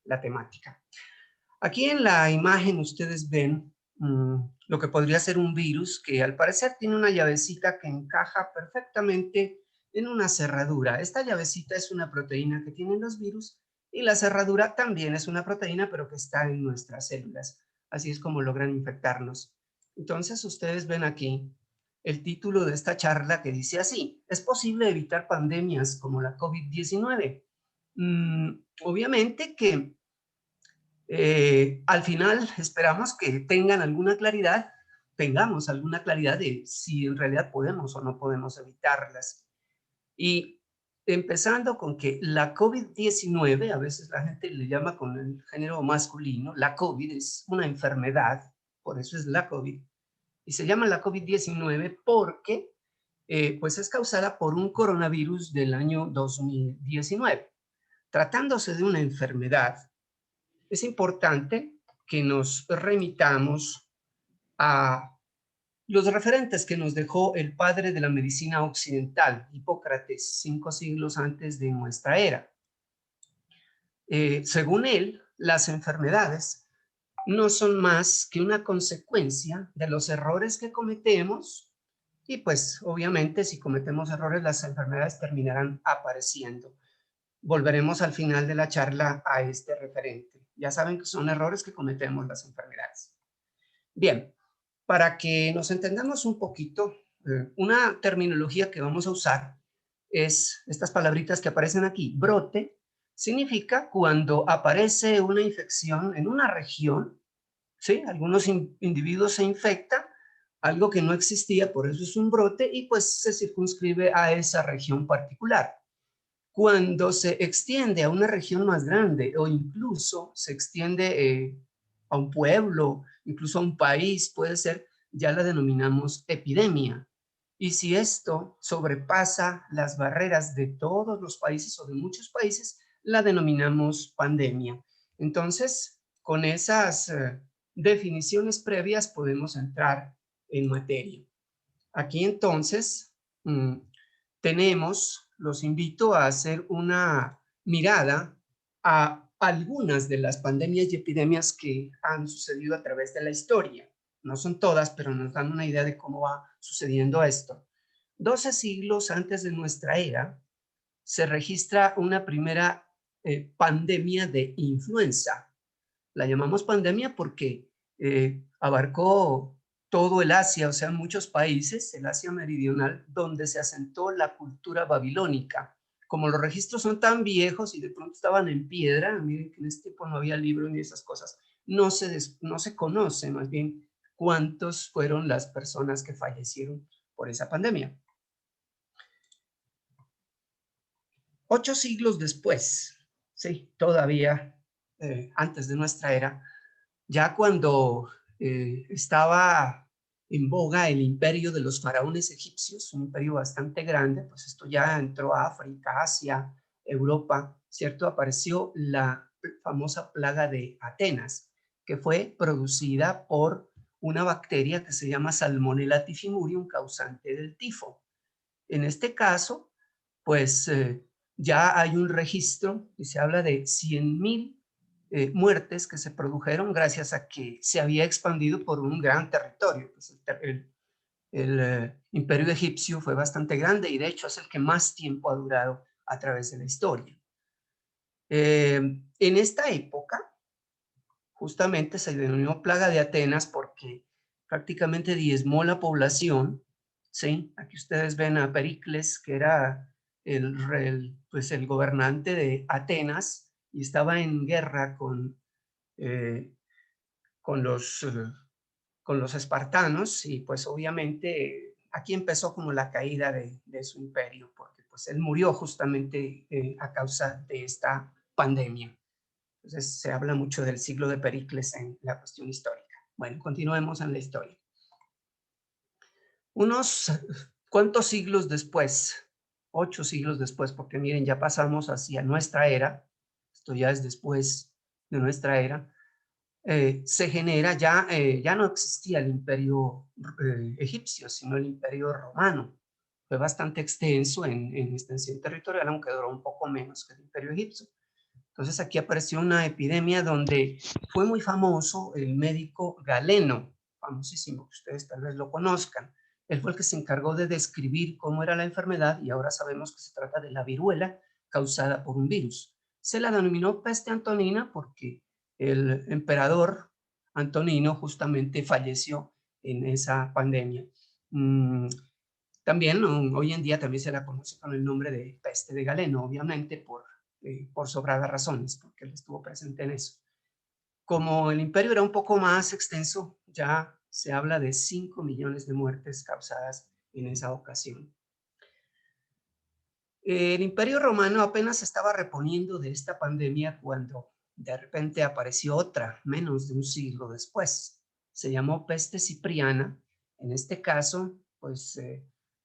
la temática. Aquí en la imagen ustedes ven lo que podría ser un virus que al parecer tiene una llavecita que encaja perfectamente en una cerradura. Esta llavecita es una proteína que tienen los virus y la cerradura también es una proteína, pero que está en nuestras células. Así es como logran infectarnos. Entonces ustedes ven aquí el título de esta charla que dice así: ¿es posible evitar pandemias como la COVID-19? Obviamente que al final esperamos que tengamos alguna claridad de si en realidad podemos o no podemos evitarlas. Y empezando con que la COVID-19, a veces la gente le llama con el género masculino, la COVID es una enfermedad, por eso es la COVID, y se llama la COVID-19 porque pues es causada por un coronavirus del año 2019. Tratándose de una enfermedad, es importante que nos remitamos a los referentes que nos dejó el padre de la medicina occidental, Hipócrates, 5 siglos antes de nuestra era. Según él, las enfermedades no son más que una consecuencia de los errores que cometemos y pues obviamente si cometemos errores las enfermedades terminarán apareciendo. Volveremos al final de la charla a este referente. Ya saben que son errores que cometemos las enfermedades. Bien, para que nos entendamos un poquito, una terminología que vamos a usar es estas palabritas que aparecen aquí. Brote significa cuando aparece una infección en una región, ¿sí? Algunos individuos se infectan, algo que no existía, por eso es un brote, y pues se circunscribe a esa región particular. Cuando se extiende a una región más grande o incluso se extiende a un pueblo, incluso a un país, puede ser, ya la denominamos epidemia. Y si esto sobrepasa las barreras de todos los países o de muchos países, la denominamos pandemia. Entonces, con esas definiciones previas podemos entrar en materia. Aquí entonces los invito a hacer una mirada a algunas de las pandemias y epidemias que han sucedido a través de la historia. No son todas, pero nos dan una idea de cómo va sucediendo esto. 12 siglos antes de nuestra era, se registra una primera pandemia de influenza. La llamamos pandemia porque abarcó todo el Asia, o sea, muchos países, el Asia meridional, donde se asentó la cultura babilónica. Como los registros son tan viejos y de pronto estaban en piedra, miren que en este tiempo no había libros ni esas cosas, no se conoce más bien cuántos fueron las personas que fallecieron por esa pandemia. 8 siglos después, sí, todavía antes de nuestra era, ya cuando estaba en boga el imperio de los faraones egipcios, un imperio bastante grande, pues esto ya entró a África, Asia, Europa, ¿cierto? Apareció la famosa plaga de Atenas, que fue producida por una bacteria que se llama Salmonella typhimurium, causante del tifo. En este caso, pues ya hay un registro y se habla de 100,000 muertes que se produjeron gracias a que se había expandido por un gran territorio. Pues el imperio egipcio fue bastante grande y de hecho es el que más tiempo ha durado a través de la historia. En esta época, justamente se denominó plaga de Atenas porque prácticamente diezmó la población, ¿sí? Aquí ustedes ven a Pericles, que era pues el gobernante de Atenas y estaba en guerra eh, con, los, con los espartanos y pues obviamente aquí empezó como la caída de su imperio, porque pues él murió justamente a causa de esta pandemia. Entonces se habla mucho del siglo de Pericles en la cuestión histórica. Bueno, continuemos en la historia. Unos cuantos siglos después, 8 siglos después, porque miren, ya pasamos hacia nuestra era, esto ya es después de nuestra era, se genera ya no existía el imperio egipcio, sino el imperio romano. Fue bastante extenso en extensión territorial, aunque duró un poco menos que el imperio egipcio. Entonces aquí apareció una epidemia donde fue muy famoso el médico Galeno, famosísimo, que ustedes tal vez lo conozcan. Él fue el que se encargó de describir cómo era la enfermedad y ahora sabemos que se trata de la viruela causada por un virus. Se la denominó peste antonina porque el emperador Antonino justamente falleció en esa pandemia. También hoy en día también se la conoce con el nombre de peste de Galeno, obviamente por sobradas razones, porque él estuvo presente en eso. Como el imperio era un poco más extenso, ya se habla de 5 millones de muertes causadas en esa ocasión. El imperio romano apenas se estaba reponiendo de esta pandemia cuando de repente apareció otra, menos de un siglo después. Se llamó peste cipriana, en este caso, pues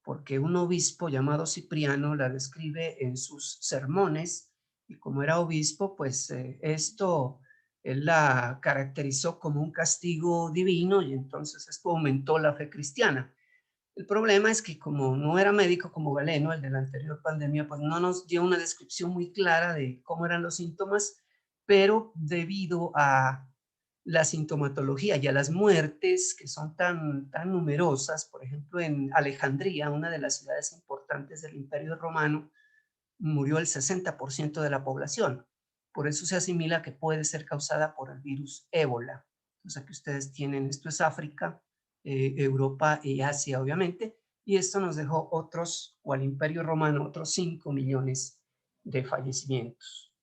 porque un obispo llamado Cipriano la describe en sus sermones y como era obispo, pues él la caracterizó como un castigo divino y entonces esto aumentó la fe cristiana. El problema es que como no era médico como Galeno, el de la anterior pandemia, pues no nos dio una descripción muy clara de cómo eran los síntomas, pero debido a la sintomatología y a las muertes que son tan numerosas, por ejemplo en Alejandría, una de las ciudades importantes del Imperio Romano, murió el 60% de la población. Por eso se asimila que puede ser causada por el virus ébola. O sea que ustedes tienen, esto es África, Europa y Asia, obviamente, y esto nos dejó otros, o al Imperio Romano, otros 5 millones de fallecimientos.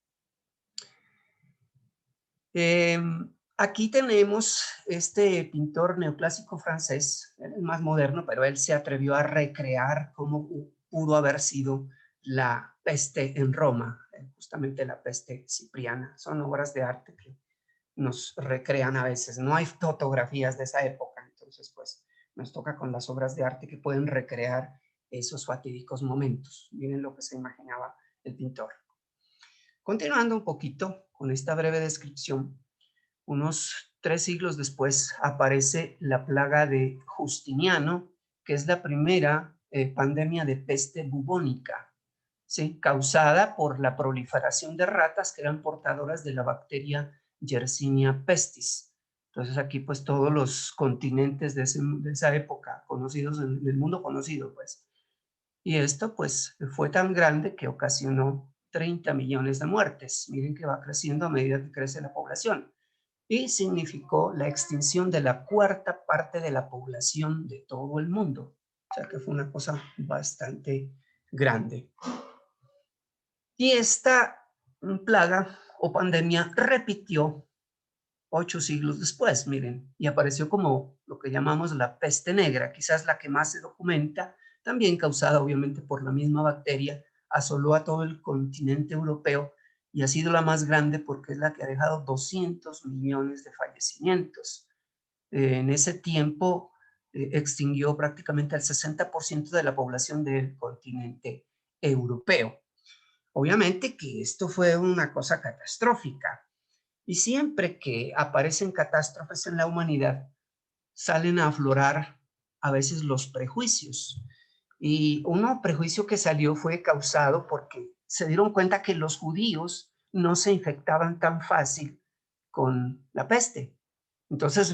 Aquí tenemos este pintor neoclásico francés, el más moderno, pero él se atrevió a recrear cómo pudo haber sido la peste en Roma, justamente la peste cipriana. Son obras de arte que nos recrean a veces. No hay fotografías de esa época, entonces pues nos toca con las obras de arte que pueden recrear esos fatídicos momentos. Miren lo que se imaginaba el pintor. Continuando un poquito con esta breve descripción, unos 3 siglos después aparece la plaga de Justiniano, que es la primera pandemia de peste bubónica, ¿sí? Causada por la proliferación de ratas que eran portadoras de la bacteria Yersinia pestis. Entonces aquí pues todos los continentes de esa época conocidos en el mundo conocido pues. Y esto pues fue tan grande que ocasionó 30 millones de muertes. Miren que va creciendo a medida que crece la población y significó la extinción de la cuarta parte de la población de todo el mundo. O sea que fue una cosa bastante grande. Y esta plaga o pandemia repitió 8 siglos después, miren, y apareció como lo que llamamos la peste negra, quizás la que más se documenta, también causada obviamente por la misma bacteria, asoló a todo el continente europeo y ha sido la más grande porque es la que ha dejado 200 millones de fallecimientos. En ese tiempo extinguió prácticamente el 60% de la población del continente europeo. Obviamente que esto fue una cosa catastrófica y siempre que aparecen catástrofes en la humanidad, salen a aflorar a veces los prejuicios. Y un prejuicio que salió fue causado porque se dieron cuenta que los judíos no se infectaban tan fácil con la peste. Entonces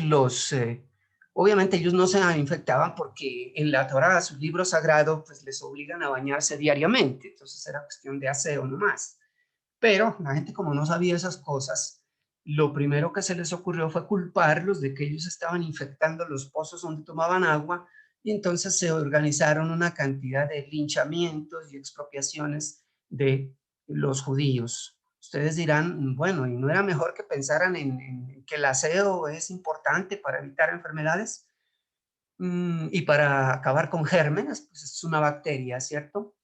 obviamente ellos no se infectaban porque en la Torá, su libro sagrado, pues les obligan a bañarse diariamente. Entonces era cuestión de aseo nomás. Pero la gente como no sabía esas cosas, lo primero que se les ocurrió fue culparlos de que ellos estaban infectando los pozos donde tomaban agua y entonces se organizaron una cantidad de linchamientos y expropiaciones de los judíos. Ustedes dirán, bueno, ¿y no era mejor que pensaran en que el aseo es importante para evitar enfermedades? Y para acabar con gérmenes, pues es una bacteria, ¿cierto?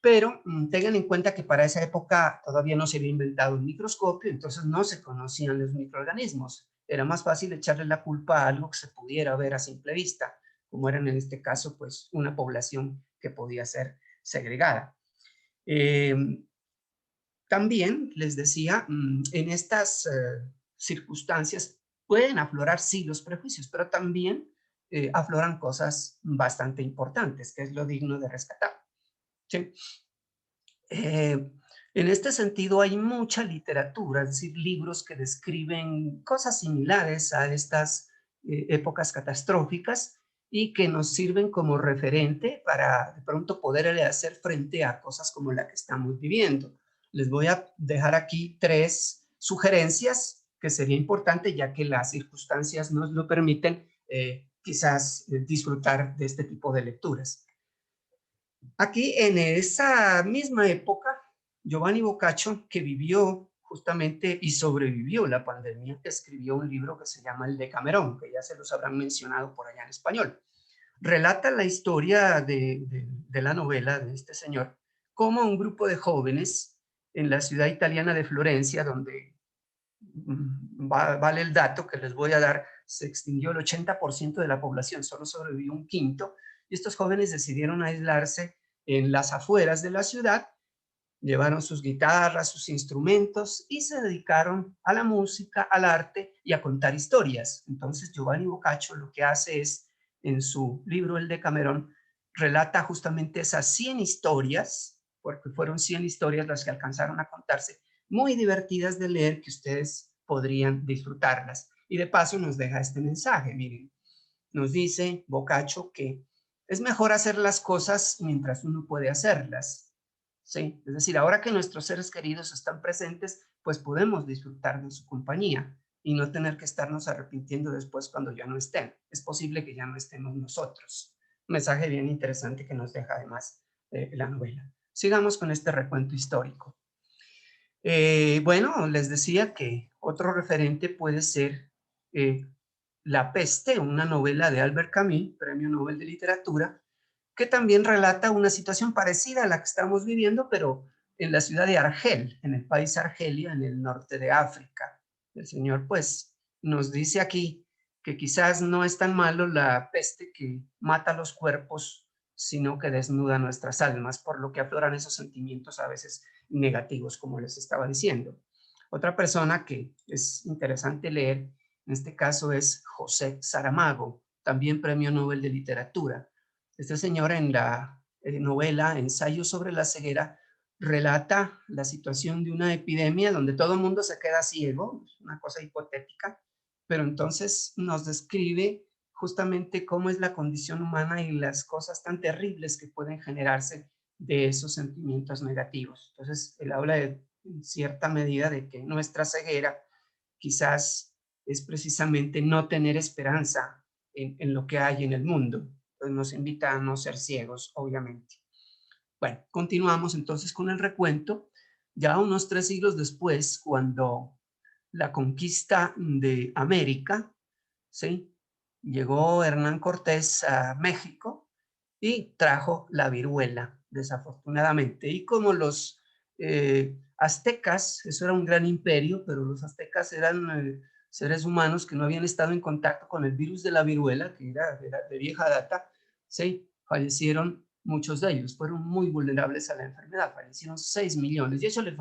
Pero tengan en cuenta que para esa época todavía no se había inventado un microscopio, entonces no se conocían los microorganismos. Era más fácil echarle la culpa a algo que se pudiera ver a simple vista, como eran en este caso, pues una población que podía ser segregada. Eh, También les decía, en estas circunstancias pueden aflorar sí los prejuicios, pero también afloran cosas bastante importantes, que es lo digno de rescatar. ¿Sí? En este sentido, hay mucha literatura, es decir, libros que describen cosas similares a estas épocas catastróficas y que nos sirven como referente para de pronto poder hacer frente a cosas como la que estamos viviendo. Les voy a dejar aquí 3 sugerencias que sería importante, ya que las circunstancias nos lo permiten, quizás disfrutar de este tipo de lecturas. Aquí en esa misma época, Giovanni Boccaccio, que vivió justamente y sobrevivió la pandemia, escribió un libro que se llama El Decamerón, que ya se los habrán mencionado por allá en español. Relata la historia de la novela de este señor, como un grupo de jóvenes en la ciudad italiana de Florencia, donde vale el dato que les voy a dar, se extinguió el 80% de la población, solo sobrevivió un quinto, y estos jóvenes decidieron aislarse en las afueras de la ciudad, llevaron sus guitarras, sus instrumentos y se dedicaron a la música, al arte y a contar historias. Entonces Giovanni Boccaccio lo que hace es, en su libro El Decamerón, relata justamente esas 100 historias, porque fueron 100 historias las que alcanzaron a contarse, muy divertidas de leer, que ustedes podrían disfrutarlas. Y de paso nos deja este mensaje, miren, nos dice Boccaccio que es mejor hacer las cosas mientras uno puede hacerlas. ¿Sí? Es decir, ahora que nuestros seres queridos están presentes, pues podemos disfrutar de su compañía y no tener que estarnos arrepintiendo después cuando ya no estén. Es posible que ya no estemos nosotros. Un mensaje bien interesante que nos deja además la novela. Sigamos con este recuento histórico. Bueno, les decía que otro referente puede ser La peste, una novela de Albert Camus, Premio Nobel de Literatura, que también relata una situación parecida a la que estamos viviendo, pero en la ciudad de Argel, en el país Argelia, en el norte de África. El señor, pues, nos dice aquí que quizás no es tan malo la peste que mata los cuerpos, sino que desnuda nuestras almas, por lo que afloran esos sentimientos a veces negativos, como les estaba diciendo. Otra persona que es interesante leer, en este caso, es José Saramago, también Premio Nobel de Literatura. Este señor en la novela Ensayo sobre la ceguera relata la situación de una epidemia donde todo el mundo se queda ciego, una cosa hipotética, pero entonces nos describe justamente cómo es la condición humana y las cosas tan terribles que pueden generarse de esos sentimientos negativos. Entonces, él habla de, en cierta medida, de que nuestra ceguera quizás es precisamente no tener esperanza en lo que hay en el mundo. Pues nos invita a no ser ciegos, obviamente. Bueno, continuamos entonces con el recuento. Ya unos 3 siglos después, cuando la conquista de América, ¿sí? Llegó Hernán Cortés a México y trajo la viruela, desafortunadamente. Y como los aztecas, eso era un gran imperio, pero los aztecas eran seres humanos que no habían estado en contacto con el virus de la viruela, que era de vieja data, ¿sí? Fallecieron muchos de ellos, fueron muy vulnerables a la enfermedad, fallecieron 6 millones y eso le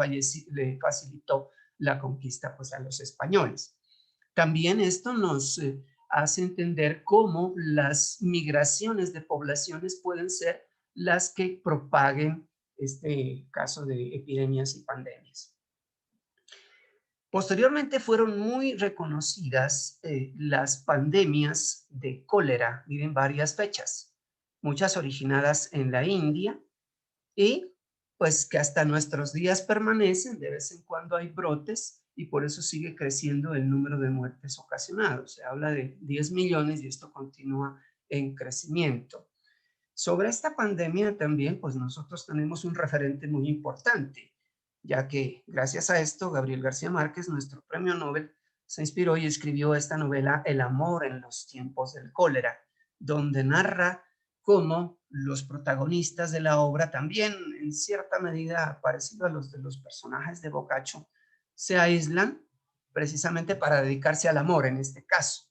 facilitó la conquista pues, a los españoles. También esto nos hace entender cómo las migraciones de poblaciones pueden ser las que propaguen este caso de epidemias y pandemias. Posteriormente fueron muy reconocidas las pandemias de cólera, miren varias fechas, muchas originadas en la India y pues que hasta nuestros días permanecen, de vez en cuando hay brotes y por eso sigue creciendo el número de muertes ocasionados. Se habla de 10 millones y esto continúa en crecimiento. Sobre esta pandemia también, pues nosotros tenemos un referente muy importante, ya que gracias a esto, Gabriel García Márquez, nuestro premio Nobel, se inspiró y escribió esta novela El amor en los tiempos del cólera, donde narra cómo los protagonistas de la obra, también en cierta medida parecido a los de los personajes de Boccaccio, se aíslan precisamente para dedicarse al amor en este caso.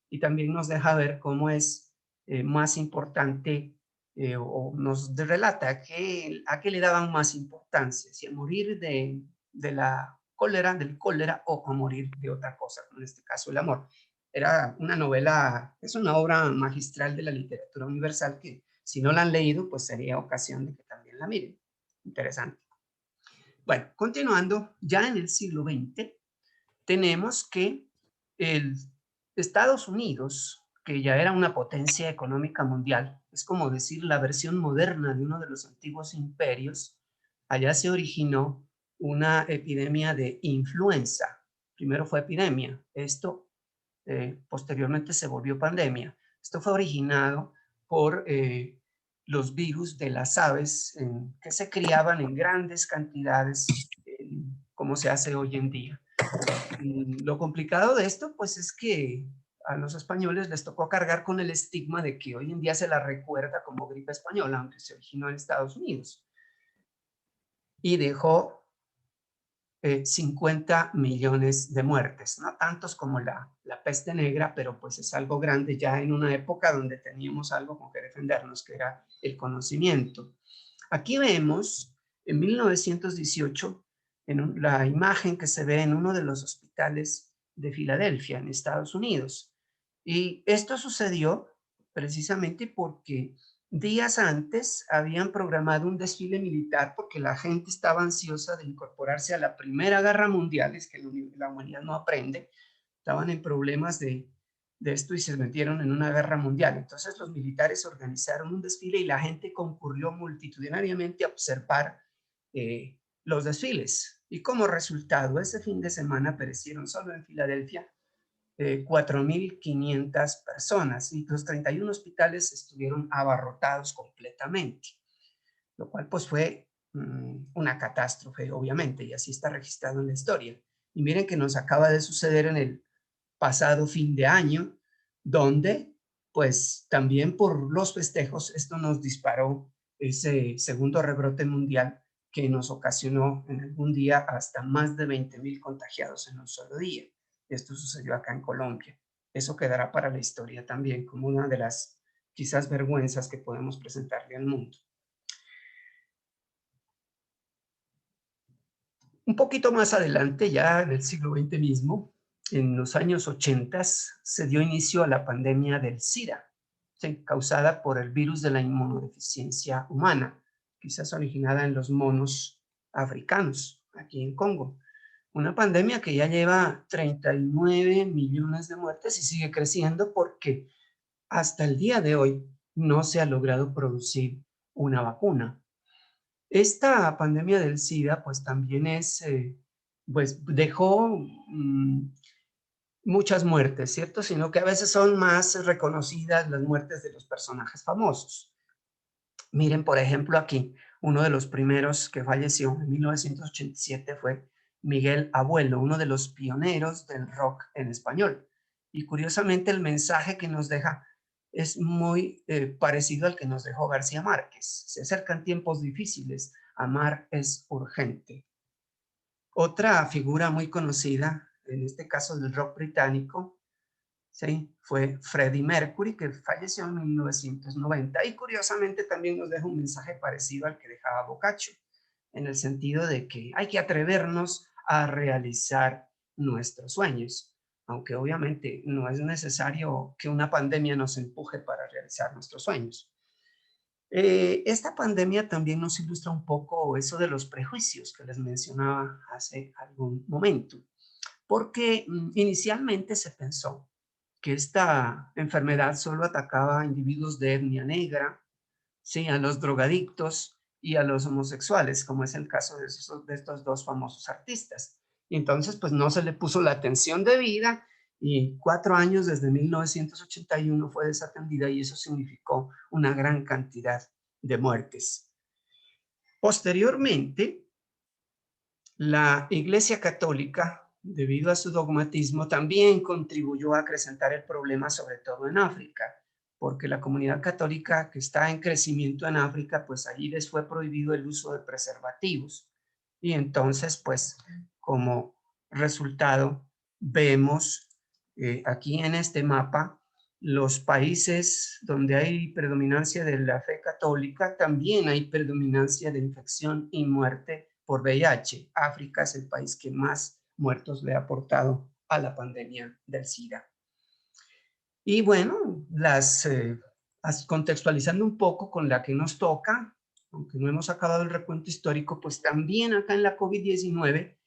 Y también nos deja ver cómo es más importante o nos relata a qué le daban más importancia, si a morir de la cólera, del cólera o a morir de otra cosa, en este caso el amor. Era una novela, es una obra magistral de la literatura universal que si no la han leído, pues sería ocasión de que también la miren. Interesante. Bueno, continuando, ya en el siglo XX, tenemos que el Estados Unidos, que ya era una potencia económica mundial, es como decir la versión moderna de uno de los antiguos imperios, allá se originó una epidemia de influenza. Primero fue epidemia, esto posteriormente se volvió pandemia. Esto fue originado por los virus de las aves que se criaban en grandes cantidades, como se hace hoy en día. Lo complicado de esto, pues, es que a los españoles les tocó cargar con el estigma de que hoy en día se la recuerda como gripe española, aunque se originó en Estados Unidos. Y dejó 50 millones de muertes, no tantos como la peste negra, pero pues es algo grande ya en una época donde teníamos algo con que defendernos, que era el conocimiento. Aquí vemos en 1918 la imagen que se ve en uno de los hospitales de Filadelfia, en Estados Unidos. Y esto sucedió precisamente porque días antes habían programado un desfile militar porque la gente estaba ansiosa de incorporarse a la Primera Guerra Mundial, es que la humanidad no aprende, estaban en problemas de esto y se metieron en una guerra mundial. Entonces los militares organizaron un desfile y la gente concurrió multitudinariamente a observar los desfiles. Y como resultado, ese fin de semana perecieron solo en Filadelfia 4.500 personas y los 31 hospitales estuvieron abarrotados completamente, lo cual pues fue una catástrofe, obviamente, y así está registrado en la historia. Y miren que nos acaba de suceder en el pasado fin de año, donde pues también por los festejos esto nos disparó ese segundo rebrote mundial que nos ocasionó en algún día hasta más de 20,000 contagiados en un solo día. Esto sucedió acá en Colombia. Eso quedará para la historia también como una de las quizás vergüenzas que podemos presentarle al mundo. Un poquito más adelante, ya en el siglo XX mismo, en los años 80, se dio inicio a la pandemia del SIDA, ¿sí?, causada por el virus de la inmunodeficiencia humana, quizás originada en los monos africanos, aquí en Congo. Una pandemia que ya lleva 39 millones de muertes y sigue creciendo porque hasta el día de hoy no se ha logrado producir una vacuna. Esta pandemia del SIDA, pues también pues dejó muchas muertes, ¿cierto? Sino que a veces son más reconocidas las muertes de los personajes famosos. Miren, por ejemplo, aquí, uno de los primeros que falleció en 1987 fue Miguel Abuelo, uno de los pioneros del rock en español. Y curiosamente el mensaje que nos deja es muy parecido al que nos dejó García Márquez. Se acercan tiempos difíciles, amar es urgente. Otra figura muy conocida, en este caso del rock británico, ¿sí?, fue Freddie Mercury, que falleció en 1990. Y curiosamente también nos deja un mensaje parecido al que dejaba Boccaccio, en el sentido de que hay que atrevernos a realizar nuestros sueños, aunque obviamente no es necesario que una pandemia nos empuje para realizar nuestros sueños. Esta pandemia también nos ilustra un poco eso de los prejuicios que les mencionaba hace algún momento, porque inicialmente se pensó que esta enfermedad solo atacaba a individuos de etnia negra, ¿sí?, a los drogadictos y a los homosexuales, como es el caso de estos dos famosos artistas. Y entonces, pues no se le puso la atención debida y 4 años desde 1981 fue desatendida y eso significó una gran cantidad de muertes. Posteriormente, la Iglesia Católica, debido a su dogmatismo, también contribuyó a acrecentar el problema, sobre todo en África, porque la comunidad católica que está en crecimiento en África, pues allí les fue prohibido el uso de preservativos. Y entonces, pues, como resultado, vemos aquí en este mapa los países donde hay predominancia de la fe católica, también hay predominancia de infección y muerte por VIH. África es el país que más muertos le ha aportado a la pandemia del SIDA. Y bueno, contextualizando un poco con la que nos toca, aunque no hemos acabado el recuento histórico, pues también acá en la COVID-19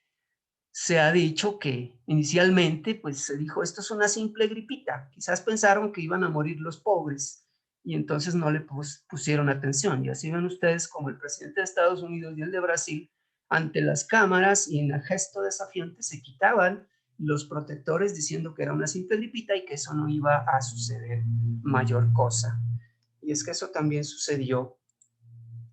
se ha dicho que inicialmente pues se dijo esto es una simple gripita, quizás pensaron que iban a morir los pobres y entonces no le pusieron atención. Y así ven ustedes como el presidente de Estados Unidos y el de Brasil ante las cámaras y en el gesto desafiante se quitaban los protectores diciendo que era una simple gripita y que eso no iba a suceder mayor cosa. Y es que eso también sucedió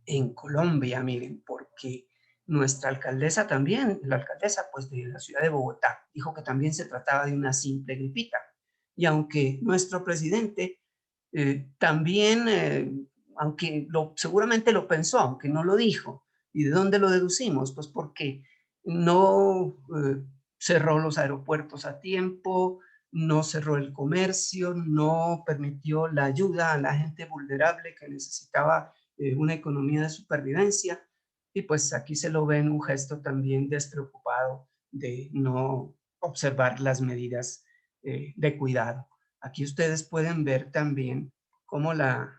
en Colombia, miren, porque nuestra alcaldesa también, la alcaldesa pues de la ciudad de Bogotá, dijo que también se trataba de una simple gripita. Y aunque nuestro presidente también, aunque seguramente lo pensó, aunque no lo dijo, ¿y de dónde lo deducimos? Pues porque no cerró los aeropuertos a tiempo, no cerró el comercio, no permitió la ayuda a la gente vulnerable que necesitaba una economía de supervivencia, y pues aquí se lo ve en un gesto también despreocupado de no observar las medidas de cuidado. Aquí ustedes pueden ver también cómo la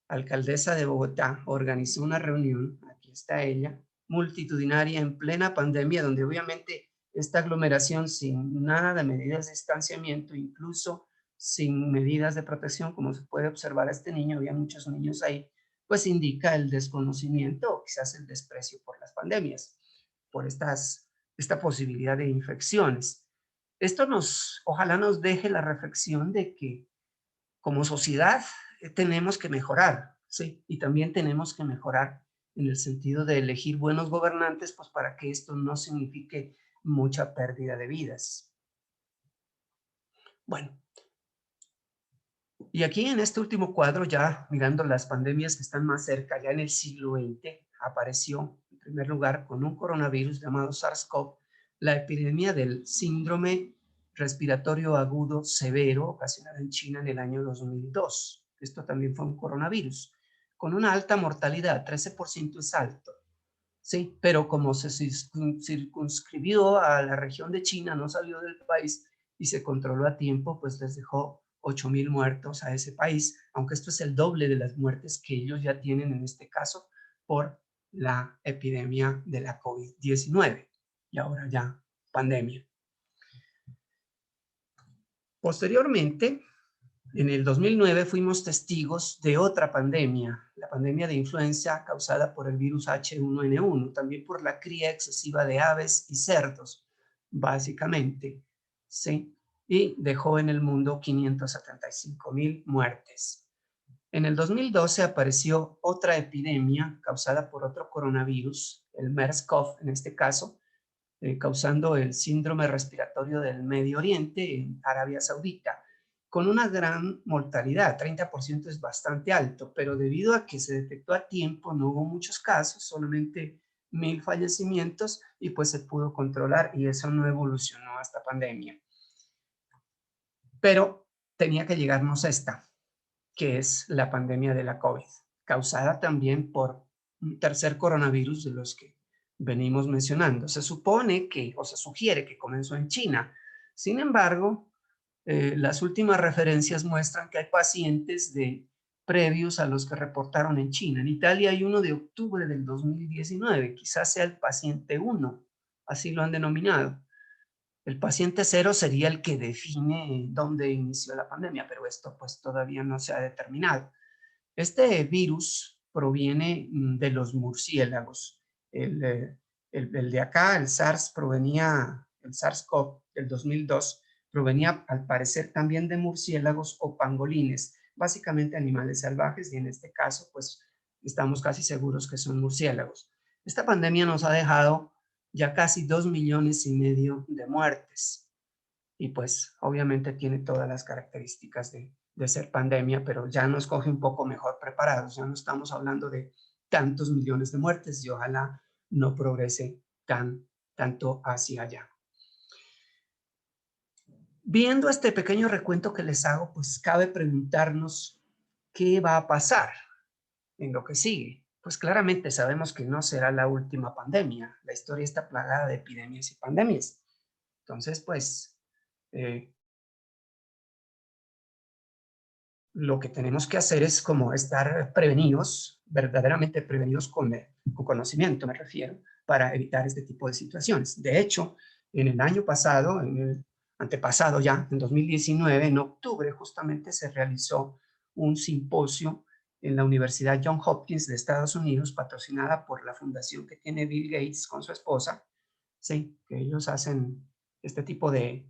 alcaldesa de Bogotá organizó una reunión, aquí está ella, multitudinaria en plena pandemia, donde obviamente esta aglomeración sin nada de medidas de distanciamiento, incluso sin medidas de protección, como se puede observar a este niño, había muchos niños ahí, pues indica el desconocimiento o quizás el desprecio por las pandemias, por esta posibilidad de infecciones. Esto ojalá nos deje la reflexión de que como sociedad tenemos que mejorar, ¿sí? Y también tenemos que mejorar en el sentido de elegir buenos gobernantes, pues para que esto no signifique mucha pérdida de vidas. Bueno, y aquí en este último cuadro, ya mirando las pandemias que están más cerca, ya en el siglo XX, apareció en primer lugar con un coronavirus llamado SARS-CoV, la epidemia del síndrome respiratorio agudo severo ocasionada en China en el año 2002. Esto también fue un coronavirus, con una alta mortalidad, 13% es alto, ¿sí? Pero como se circunscribió a la región de China, no salió del país y se controló a tiempo, pues les dejó 8,000 muertos a ese país, aunque esto es el doble de las muertes que ellos ya tienen en este caso por la epidemia de la COVID-19 y ahora ya pandemia. Posteriormente, en el 2009 fuimos testigos de otra pandemia, la pandemia de influenza causada por el virus H1N1, también por la cría excesiva de aves y cerdos, básicamente, ¿sí? Y dejó en el mundo 575,000 muertes. En el 2012 apareció otra epidemia causada por otro coronavirus, el MERS-CoV en este caso, causando el síndrome respiratorio del Medio Oriente en Arabia Saudita, con una gran mortalidad, 30% es bastante alto, pero debido a que se detectó a tiempo no hubo muchos casos, solamente 1,000 fallecimientos y pues se pudo controlar y eso no evolucionó hasta pandemia. Pero tenía que llegarnos esta, que es la pandemia de la COVID, causada también por un tercer coronavirus de los que venimos mencionando. Se supone que, o se sugiere que comenzó en China. Sin embargo, las últimas referencias muestran que hay pacientes previos a los que reportaron en China. En Italia hay uno de octubre del 2019, quizás sea el paciente 1, así lo han denominado. El paciente 0 sería el que define dónde inició la pandemia, pero esto pues todavía no se ha determinado. Este virus proviene de los murciélagos. El de acá, el SARS provenía, el SARS-CoV del 2002, provenía al parecer también de murciélagos o pangolines, básicamente animales salvajes, y en este caso pues estamos casi seguros que son murciélagos. Esta pandemia nos ha dejado ya casi 2,5 millones de muertes y pues obviamente tiene todas las características de ser pandemia, pero ya nos coge un poco mejor preparados, ya no estamos hablando de tantos millones de muertes y ojalá no progrese tanto hacia allá. Viendo este pequeño recuento que les hago, pues cabe preguntarnos qué va a pasar en lo que sigue. Pues claramente sabemos que no será la última pandemia, la historia está plagada de epidemias y pandemias. Entonces, pues, lo que tenemos que hacer es como estar prevenidos, verdaderamente prevenidos con conocimiento, me refiero, para evitar este tipo de situaciones. De hecho, en el año pasado, en el antepasado ya, en 2019, en octubre justamente se realizó un simposio en la Universidad Johns Hopkins de Estados Unidos, patrocinada por la fundación que tiene Bill Gates con su esposa, ¿sí? Que ellos hacen este tipo de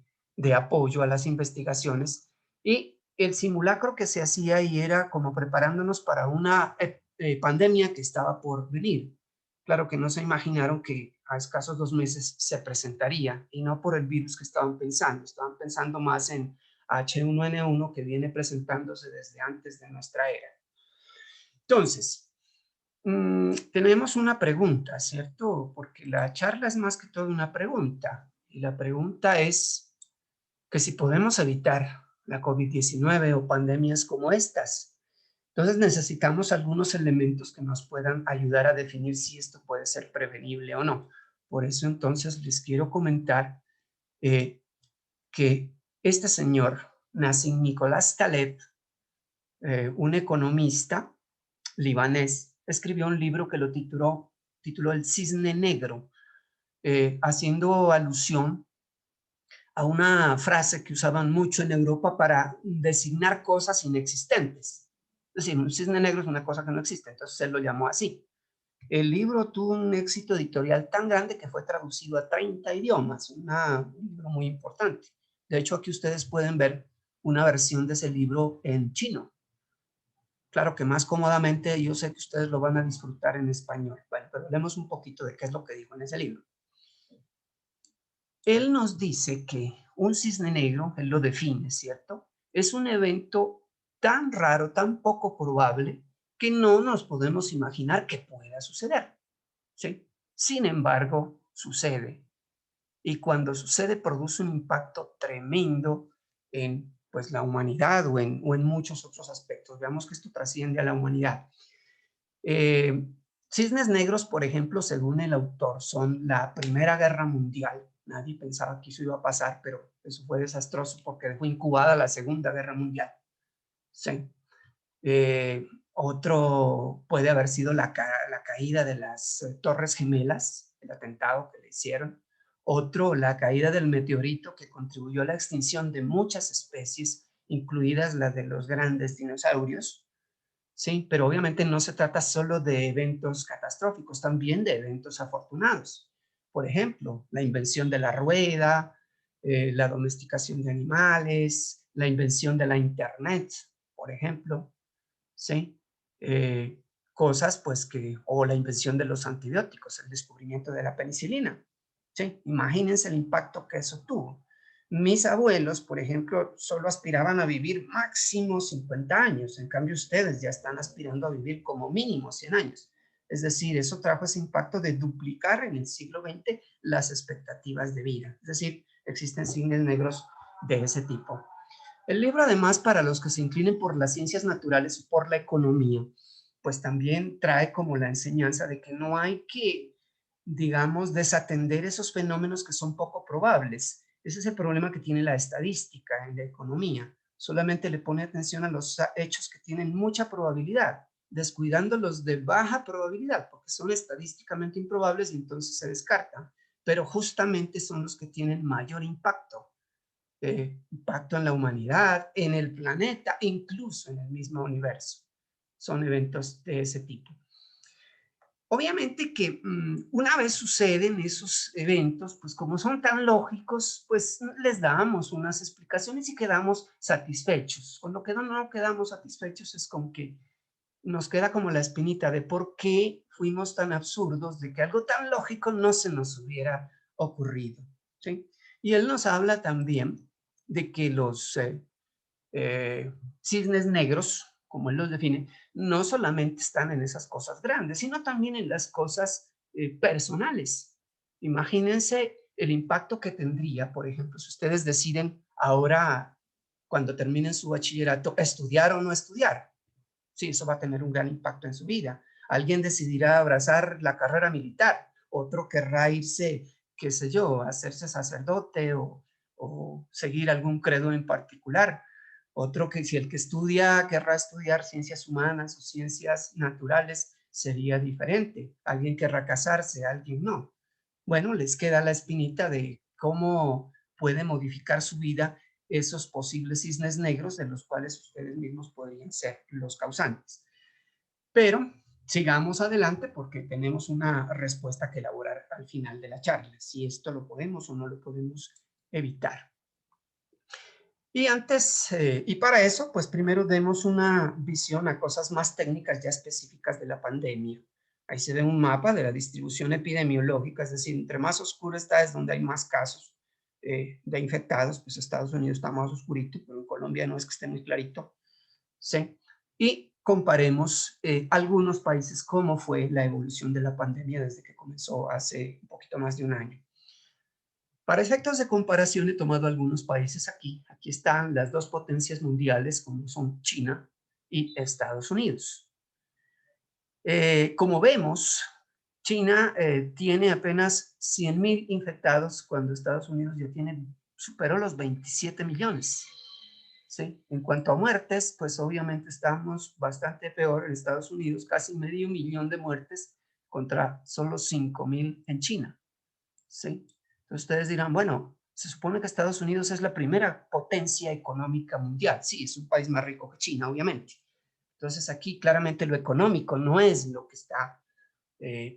apoyo a las investigaciones. Y el simulacro que se hacía ahí era como preparándonos para una pandemia que estaba por venir. Claro que no se imaginaron que a escasos 2 meses se presentaría, y no por el virus que estaban pensando más en H1N1 que viene presentándose desde antes de nuestra era. Entonces, tenemos una pregunta, ¿cierto? Porque la charla es más que todo una pregunta, y la pregunta es que si podemos evitar la COVID-19 o pandemias como estas. Entonces necesitamos algunos elementos que nos puedan ayudar a definir si esto puede ser prevenible o no. Por eso entonces les quiero comentar que este señor, Nassim Nicolás Taleb, un economista libanés, escribió un libro que lo tituló El Cisne Negro, haciendo alusión a una frase que usaban mucho en Europa para designar cosas inexistentes. Es decir, un cisne negro es una cosa que no existe, entonces él lo llamó así. El libro tuvo un éxito editorial tan grande que fue traducido a 30 idiomas, un libro muy importante. De hecho, aquí ustedes pueden ver una versión de ese libro en chino. Claro que más cómodamente, yo sé que ustedes lo van a disfrutar en español. Bueno, pero hablemos un poquito de qué es lo que dijo en ese libro. Él nos dice que un cisne negro, él lo define, ¿cierto? Es un evento tan raro, tan poco probable, que no nos podemos imaginar que pueda suceder, ¿sí? Sin embargo, sucede. Y cuando sucede, produce un impacto tremendo en pues, la humanidad o en muchos otros aspectos. Veamos que esto trasciende a la humanidad. Eh, Cisnes negros, por ejemplo, según el autor, son la Primera Guerra Mundial. Nadie pensaba que eso iba a pasar, pero eso fue desastroso porque dejó incubada la Segunda Guerra Mundial. Sí. Otro puede haber sido la caída de las Torres Gemelas, el atentado que le hicieron. Otro, la caída del meteorito que contribuyó a la extinción de muchas especies, incluidas las de los grandes dinosaurios. Sí, pero obviamente no se trata solo de eventos catastróficos, también de eventos afortunados. Por ejemplo, la invención de la rueda, la domesticación de animales, la invención de la Internet, por ejemplo, ¿sí? Cosas pues o la invención de los antibióticos, el descubrimiento de la penicilina, ¿sí? Imagínense el impacto que eso tuvo. Mis abuelos, por ejemplo, solo aspiraban a vivir máximo 50 años, en cambio ustedes ya están aspirando a vivir como mínimo 100 años. Es decir, eso trajo ese impacto de duplicar en el siglo XX las expectativas de vida. Es decir, existen cisnes negros de ese tipo. El libro, además, para los que se inclinen por las ciencias naturales o por la economía, pues también trae como la enseñanza de que no hay que, digamos, desatender esos fenómenos que son poco probables. Ese es el problema que tiene la estadística en la economía. Solamente le pone atención a los hechos que tienen mucha probabilidad, descuidando los de baja probabilidad, porque son estadísticamente improbables y entonces se descartan, pero justamente son los que tienen mayor impacto. Impacto en la humanidad, en el planeta, incluso en el mismo universo. Son eventos de ese tipo. Obviamente que una vez suceden esos eventos, pues como son tan lógicos, pues les damos unas explicaciones y quedamos satisfechos. Con lo que no quedamos satisfechos es con que nos queda como la espinita de por qué fuimos tan absurdos de que algo tan lógico no se nos hubiera ocurrido, ¿sí? Y él nos habla también de que los cisnes negros, como él los define, no solamente están en esas cosas grandes, sino también en las cosas personales. Imagínense el impacto que tendría, por ejemplo, si ustedes deciden ahora, cuando terminen su bachillerato, estudiar o no estudiar. Sí, eso va a tener un gran impacto en su vida. Alguien decidirá abrazar la carrera militar, otro querrá irse, qué sé yo, hacerse sacerdote o seguir algún credo en particular. Otro que si el que estudia querrá estudiar ciencias humanas o ciencias naturales sería diferente. Alguien querrá casarse, alguien no. Bueno, les queda la espinita de cómo puede modificar su vida esos posibles cisnes negros de los cuales ustedes mismos podrían ser los causantes. Pero sigamos adelante porque tenemos una respuesta que elaborar al final de la charla, si esto lo podemos o no lo podemos evitar. Y para eso, pues primero demos una visión a cosas más técnicas ya específicas de la pandemia. Ahí se ve un mapa de la distribución epidemiológica, es decir, entre más oscuro está es donde hay más casos de infectados, pues Estados Unidos está más oscurito, pero en Colombia no es que esté muy clarito, ¿sí? Y comparemos algunos países, cómo fue la evolución de la pandemia desde que comenzó hace un poquito más de un año. Para efectos de comparación he tomado algunos países aquí. Aquí están las dos potencias mundiales, como son China y Estados Unidos. Como vemos, China tiene apenas 100,000 infectados cuando Estados Unidos ya superó los 27 millones. ¿Sí? En cuanto a muertes, pues obviamente estamos bastante peor en Estados Unidos, casi 500,000 de muertes contra solo 5,000 en China. ¿Sí? Entonces ustedes dirán, bueno, se supone que Estados Unidos es la primera potencia económica mundial. Sí, es un país más rico que China, obviamente. Entonces aquí claramente lo económico no es lo que está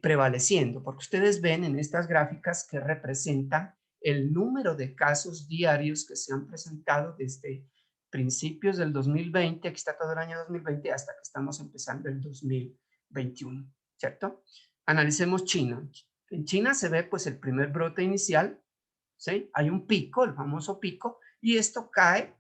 prevaleciendo, porque ustedes ven en estas gráficas que representan el número de casos diarios que se han presentado desde principios del 2020, aquí está todo el año 2020, hasta que estamos empezando el 2021, ¿cierto? Analicemos China. En China se ve pues el primer brote inicial, ¿sí? Hay un pico, el famoso pico, y esto cae.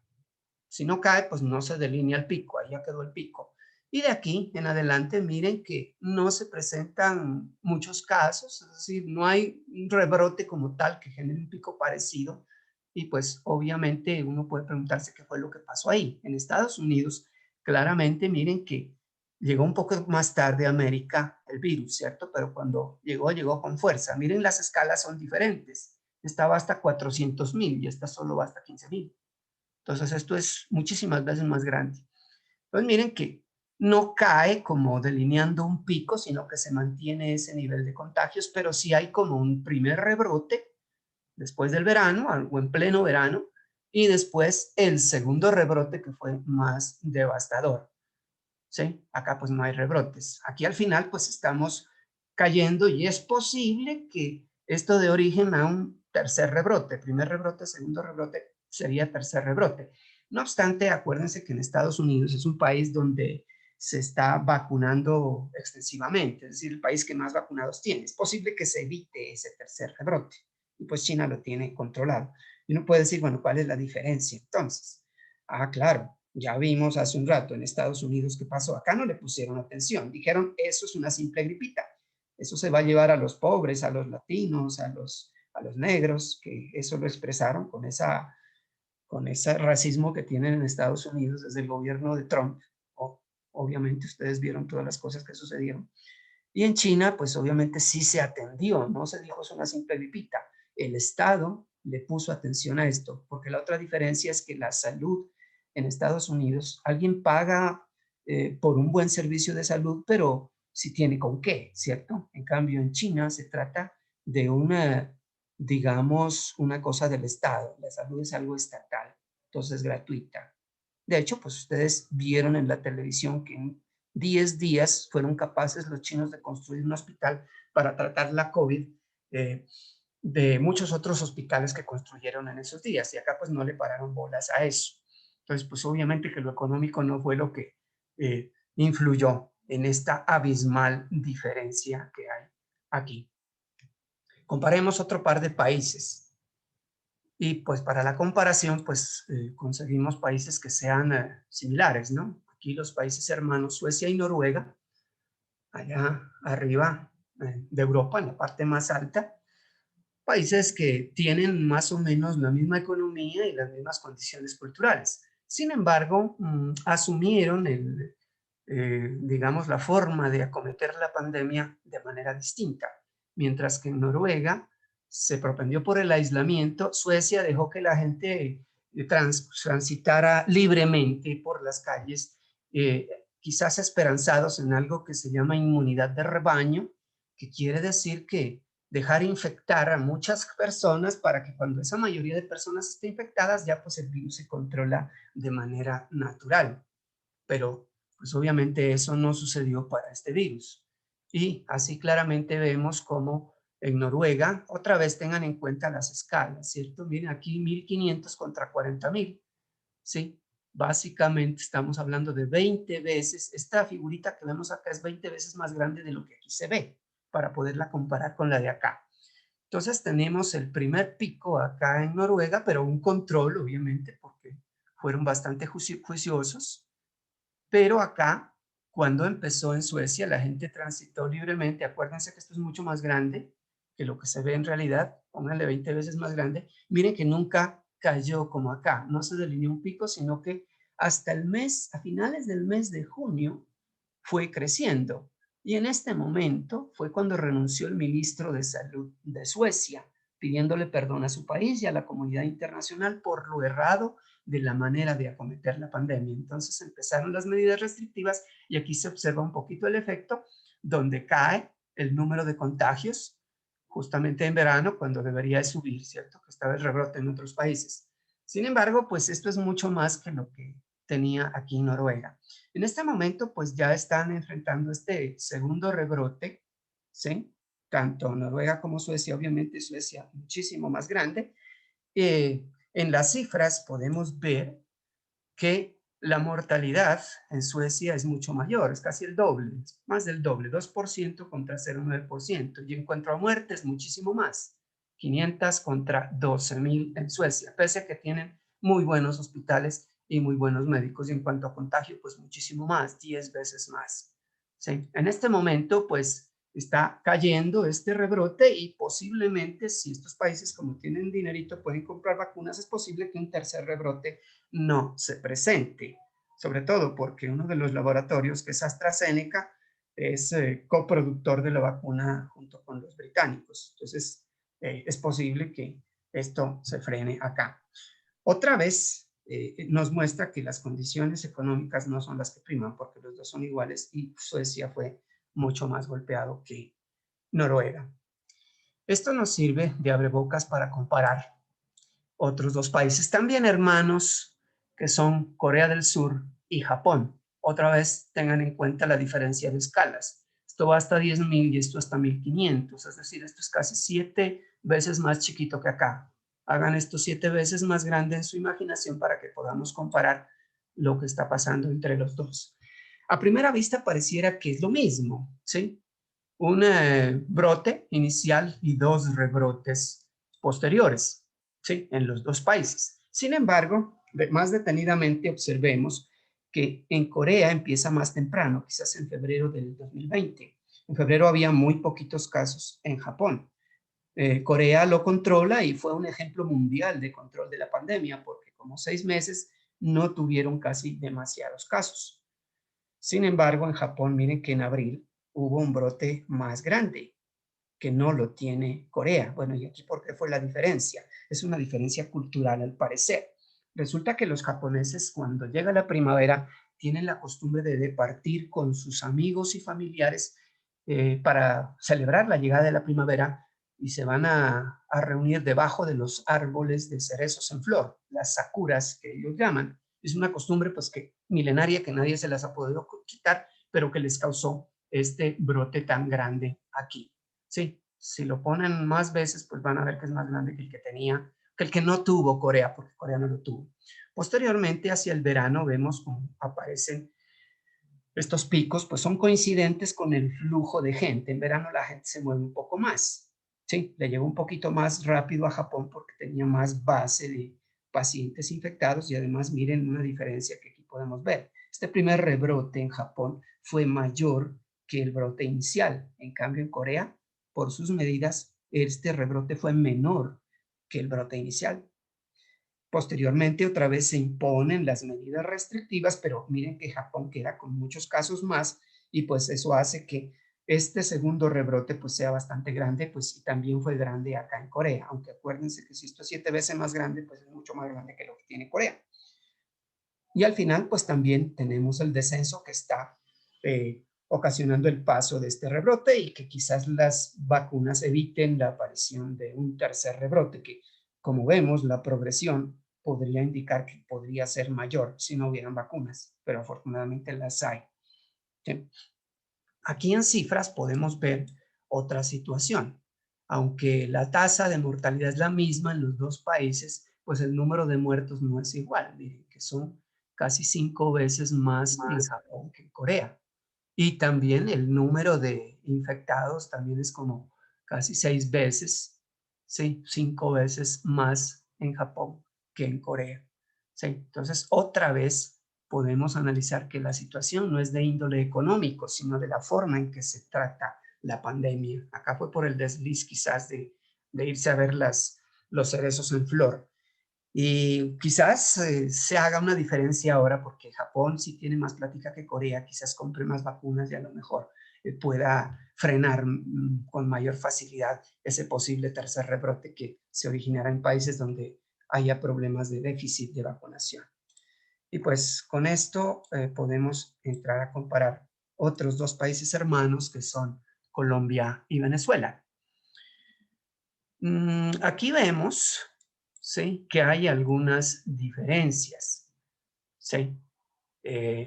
Si no cae, pues no se delinea el pico, ahí ya quedó el pico. Y de aquí en adelante, miren que no se presentan muchos casos, es decir, no hay un rebrote como tal que genere un pico parecido. Y pues obviamente uno puede preguntarse qué fue lo que pasó ahí. En Estados Unidos, claramente, miren que llegó un poco más tarde a América el virus, ¿cierto? Pero cuando llegó, llegó con fuerza. Miren, las escalas son diferentes. Esta va hasta 400,000 y esta solo va hasta 15,000. Entonces esto es muchísimas veces más grande. Entonces miren que no cae como delineando un pico, sino que se mantiene ese nivel de contagios, pero sí hay como un primer rebrote después del verano o en pleno verano, y después el segundo rebrote que fue más devastador. ¿Sí? Acá pues no hay rebrotes. Aquí al final pues estamos cayendo y es posible que esto dé origen a un tercer rebrote. Primer rebrote, segundo rebrote, sería tercer rebrote. No obstante, acuérdense que en Estados Unidos es un país donde se está vacunando extensivamente, es decir, el país que más vacunados tiene. Es posible que se evite ese tercer rebrote y pues China lo tiene controlado. Y uno puede decir, bueno, ¿cuál es la diferencia entonces? Ah, claro, ya vimos hace un rato en Estados Unidos qué pasó. Acá no le pusieron atención. Dijeron, eso es una simple gripita. Eso se va a llevar a los pobres, a los latinos, a los negros, que eso lo expresaron con ese racismo que tienen en Estados Unidos desde el gobierno de Trump. Obviamente ustedes vieron todas las cosas que sucedieron. Y en China, pues obviamente sí se atendió, no se dijo es una simple gripita. El Estado le puso atención a esto, porque la otra diferencia es que la salud en Estados Unidos, alguien paga por un buen servicio de salud, pero si tiene con qué, ¿cierto? En cambio, en China se trata de una, digamos, una cosa del Estado. La salud es algo estatal, entonces gratuita. De hecho, pues ustedes vieron en la televisión que en 10 días fueron capaces los chinos de construir un hospital para tratar la COVID de muchos otros hospitales que construyeron en esos días. Y acá pues no le pararon bolas a eso. Entonces, pues obviamente que lo económico no fue lo que influyó en esta abismal diferencia que hay aquí. Comparemos otro par de países. Y pues para la comparación, pues conseguimos países que sean similares, ¿no? Aquí los países hermanos, Suecia y Noruega, allá arriba de Europa, en la parte más alta, países que tienen más o menos la misma economía y las mismas condiciones culturales. Sin embargo, asumieron digamos, la forma de acometer la pandemia de manera distinta. Mientras que en Noruega se propendió por el aislamiento, Suecia dejó que la gente transitara libremente por las calles, quizás esperanzados en algo que se llama inmunidad de rebaño, que quiere decir que dejar infectar a muchas personas para que cuando esa mayoría de personas esté infectadas, ya pues el virus se controla de manera natural. Pero pues obviamente eso no sucedió para este virus. Y así claramente vemos cómo en Noruega, otra vez tengan en cuenta las escalas, ¿cierto? Miren aquí 1.500 contra 40.000, ¿sí? Básicamente estamos hablando de 20 veces, esta figurita que vemos acá es 20 veces más grande de lo que aquí se ve, para poderla comparar con la de acá. Entonces tenemos el primer pico acá en Noruega, pero un control, obviamente, porque fueron bastante juiciosos. Pero acá, cuando empezó en Suecia, la gente transitó libremente. Acuérdense que esto es mucho más grande que lo que se ve en realidad. Pónganle 20 veces más grande. Miren que nunca cayó como acá. No se delineó un pico, sino que hasta el mes, a finales del mes de junio, fue creciendo. Y en este momento fue cuando renunció el ministro de Salud de Suecia, pidiéndole perdón a su país y a la comunidad internacional por lo errado de la manera de acometer la pandemia. Entonces empezaron las medidas restrictivas y aquí se observa un poquito el efecto donde cae el número de contagios justamente en verano cuando debería de subir, ¿cierto? Que estaba el rebrote en otros países. Sin embargo, pues esto es mucho más que lo que tenía aquí en Noruega. En este momento, pues ya están enfrentando este segundo rebrote, ¿sí? Tanto Noruega como Suecia, obviamente Suecia muchísimo más grande. En las cifras podemos ver que la mortalidad en Suecia es mucho mayor, es casi el doble, más del doble, 2% contra 0,9%. Y en cuanto a muertes, muchísimo más, 500 contra 12.000 en Suecia, pese a que tienen muy buenos hospitales y muy buenos médicos. Y en cuanto a contagio, pues muchísimo más, 10 veces más. ¿Sí? En este momento, pues está cayendo este rebrote y posiblemente si estos países como tienen dinerito pueden comprar vacunas, es posible que un tercer rebrote no se presente, sobre todo porque uno de los laboratorios, que es AstraZeneca, es coproductor de la vacuna junto con los británicos. Entonces, es posible que esto se frene acá. Otra vez nos muestra que las condiciones económicas no son las que priman, porque los dos son iguales y Suecia fue mucho más golpeado que Noruega. Esto nos sirve de abrebocas para comparar otros dos países también hermanos, que son Corea del Sur y Japón. Otra vez tengan en cuenta la diferencia de escalas. Esto va hasta 10.000 y esto hasta 1.500, es decir, esto es casi 7 veces más chiquito que acá. Hagan esto 7 veces más grande en su imaginación para que podamos comparar lo que está pasando entre los dos. A primera vista pareciera que es lo mismo, ¿sí? Un brote inicial y dos rebrotes posteriores, ¿sí? En los dos países. Sin embargo, más detenidamente observemos que en Corea empieza más temprano, quizás en febrero del 2020. En febrero había muy poquitos casos en Japón. Corea lo controla y fue un ejemplo mundial de control de la pandemia porque como 6 meses no tuvieron casi demasiados casos. Sin embargo, en Japón, miren que en abril hubo un brote más grande que no lo tiene Corea. Bueno, ¿y aquí por qué fue la diferencia? Es una diferencia cultural al parecer. Resulta que los japoneses cuando llega la primavera tienen la costumbre de departir con sus amigos y familiares para celebrar la llegada de la primavera y se van a reunir debajo de los árboles de cerezos en flor, las sakuras que ellos llaman. Es una costumbre pues que milenaria que nadie se las ha podido quitar, pero que les causó este brote tan grande aquí. Sí, si lo ponen más veces, pues van a ver que es más grande que el que tenía, que el que no tuvo Corea, porque Corea no lo tuvo. Posteriormente, hacia el verano, vemos cómo aparecen estos picos, pues son coincidentes con el flujo de gente. En verano la gente se mueve un poco más. Sí, le llegó un poquito más rápido a Japón porque tenía más base de pacientes infectados y además miren una diferencia que aquí podemos ver. Este primer rebrote en Japón fue mayor que el brote inicial. En cambio, en Corea, por sus medidas, este rebrote fue menor que el brote inicial. Posteriormente, otra vez se imponen las medidas restrictivas, pero miren que Japón queda con muchos casos más y pues eso hace que este segundo rebrote pues sea bastante grande, pues y también fue grande acá en Corea, aunque acuérdense que si esto es 7 veces más grande, pues es mucho más grande que lo que tiene Corea. Y al final, pues también tenemos el descenso que está ocasionando el paso de este rebrote y que quizás las vacunas eviten la aparición de un tercer rebrote, que como vemos, la progresión podría indicar que podría ser mayor si no hubieran vacunas, pero afortunadamente las hay. ¿Sí? Aquí en cifras podemos ver otra situación. Aunque la tasa de mortalidad es la misma en los dos países, pues el número de muertos no es igual. Miren que son casi 5 veces más en Japón que en Corea. Y también el número de infectados también es como casi 6 veces, ¿sí? 5 veces más en Japón que en Corea. ¿Sí? Entonces, otra vez podemos analizar que la situación no es de índole económico, sino de la forma en que se trata la pandemia. Acá fue por el desliz quizás de irse a ver los cerezos en flor. Y quizás se haga una diferencia ahora porque Japón sí tiene más plática que Corea, quizás compre más vacunas y a lo mejor pueda frenar con mayor facilidad ese posible tercer rebrote que se originará en países donde haya problemas de déficit de vacunación. Y pues con esto podemos entrar a comparar otros dos países hermanos que son Colombia y Venezuela. Aquí vemos, ¿sí?, que hay algunas diferencias, ¿sí?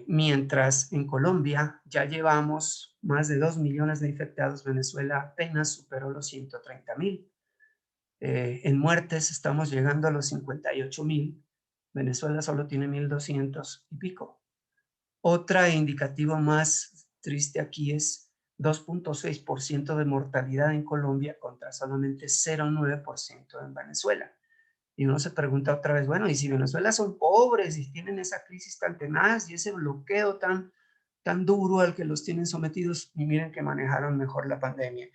Mientras en Colombia ya llevamos más de 2 millones de infectados, Venezuela apenas superó los 130,000. En muertes estamos llegando a los 58,000. Venezuela solo tiene 1,200 y pico. Otra indicativo más triste aquí es 2.6% de mortalidad en Colombia contra solamente 0.9% en Venezuela. Y uno se pregunta otra vez, bueno, y si Venezuela son pobres y tienen esa crisis tan tenaz y ese bloqueo tan duro al que los tienen sometidos, y miren que manejaron mejor la pandemia.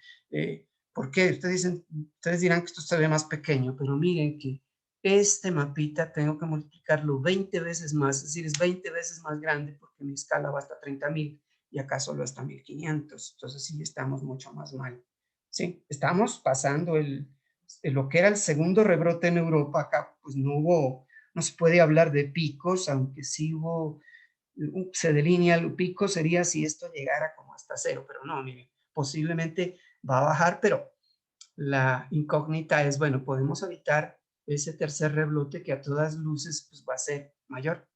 ¿Por qué? Ustedes dirán que esto se ve más pequeño, pero miren que este mapita tengo que multiplicarlo 20 veces más, es decir, es 20 veces más grande porque mi escala va hasta 30,000 y acá solo hasta 1,500. Entonces sí estamos mucho más mal. Sí, estamos pasando lo que era el segundo rebrote en Europa. Acá pues no se puede hablar de picos, aunque sí se delinea el pico, sería si esto llegara como hasta cero, pero no, miren, posiblemente va a bajar, pero la incógnita es, bueno, podemos evitar ese tercer rebrote que a todas luces pues, va a ser mayor.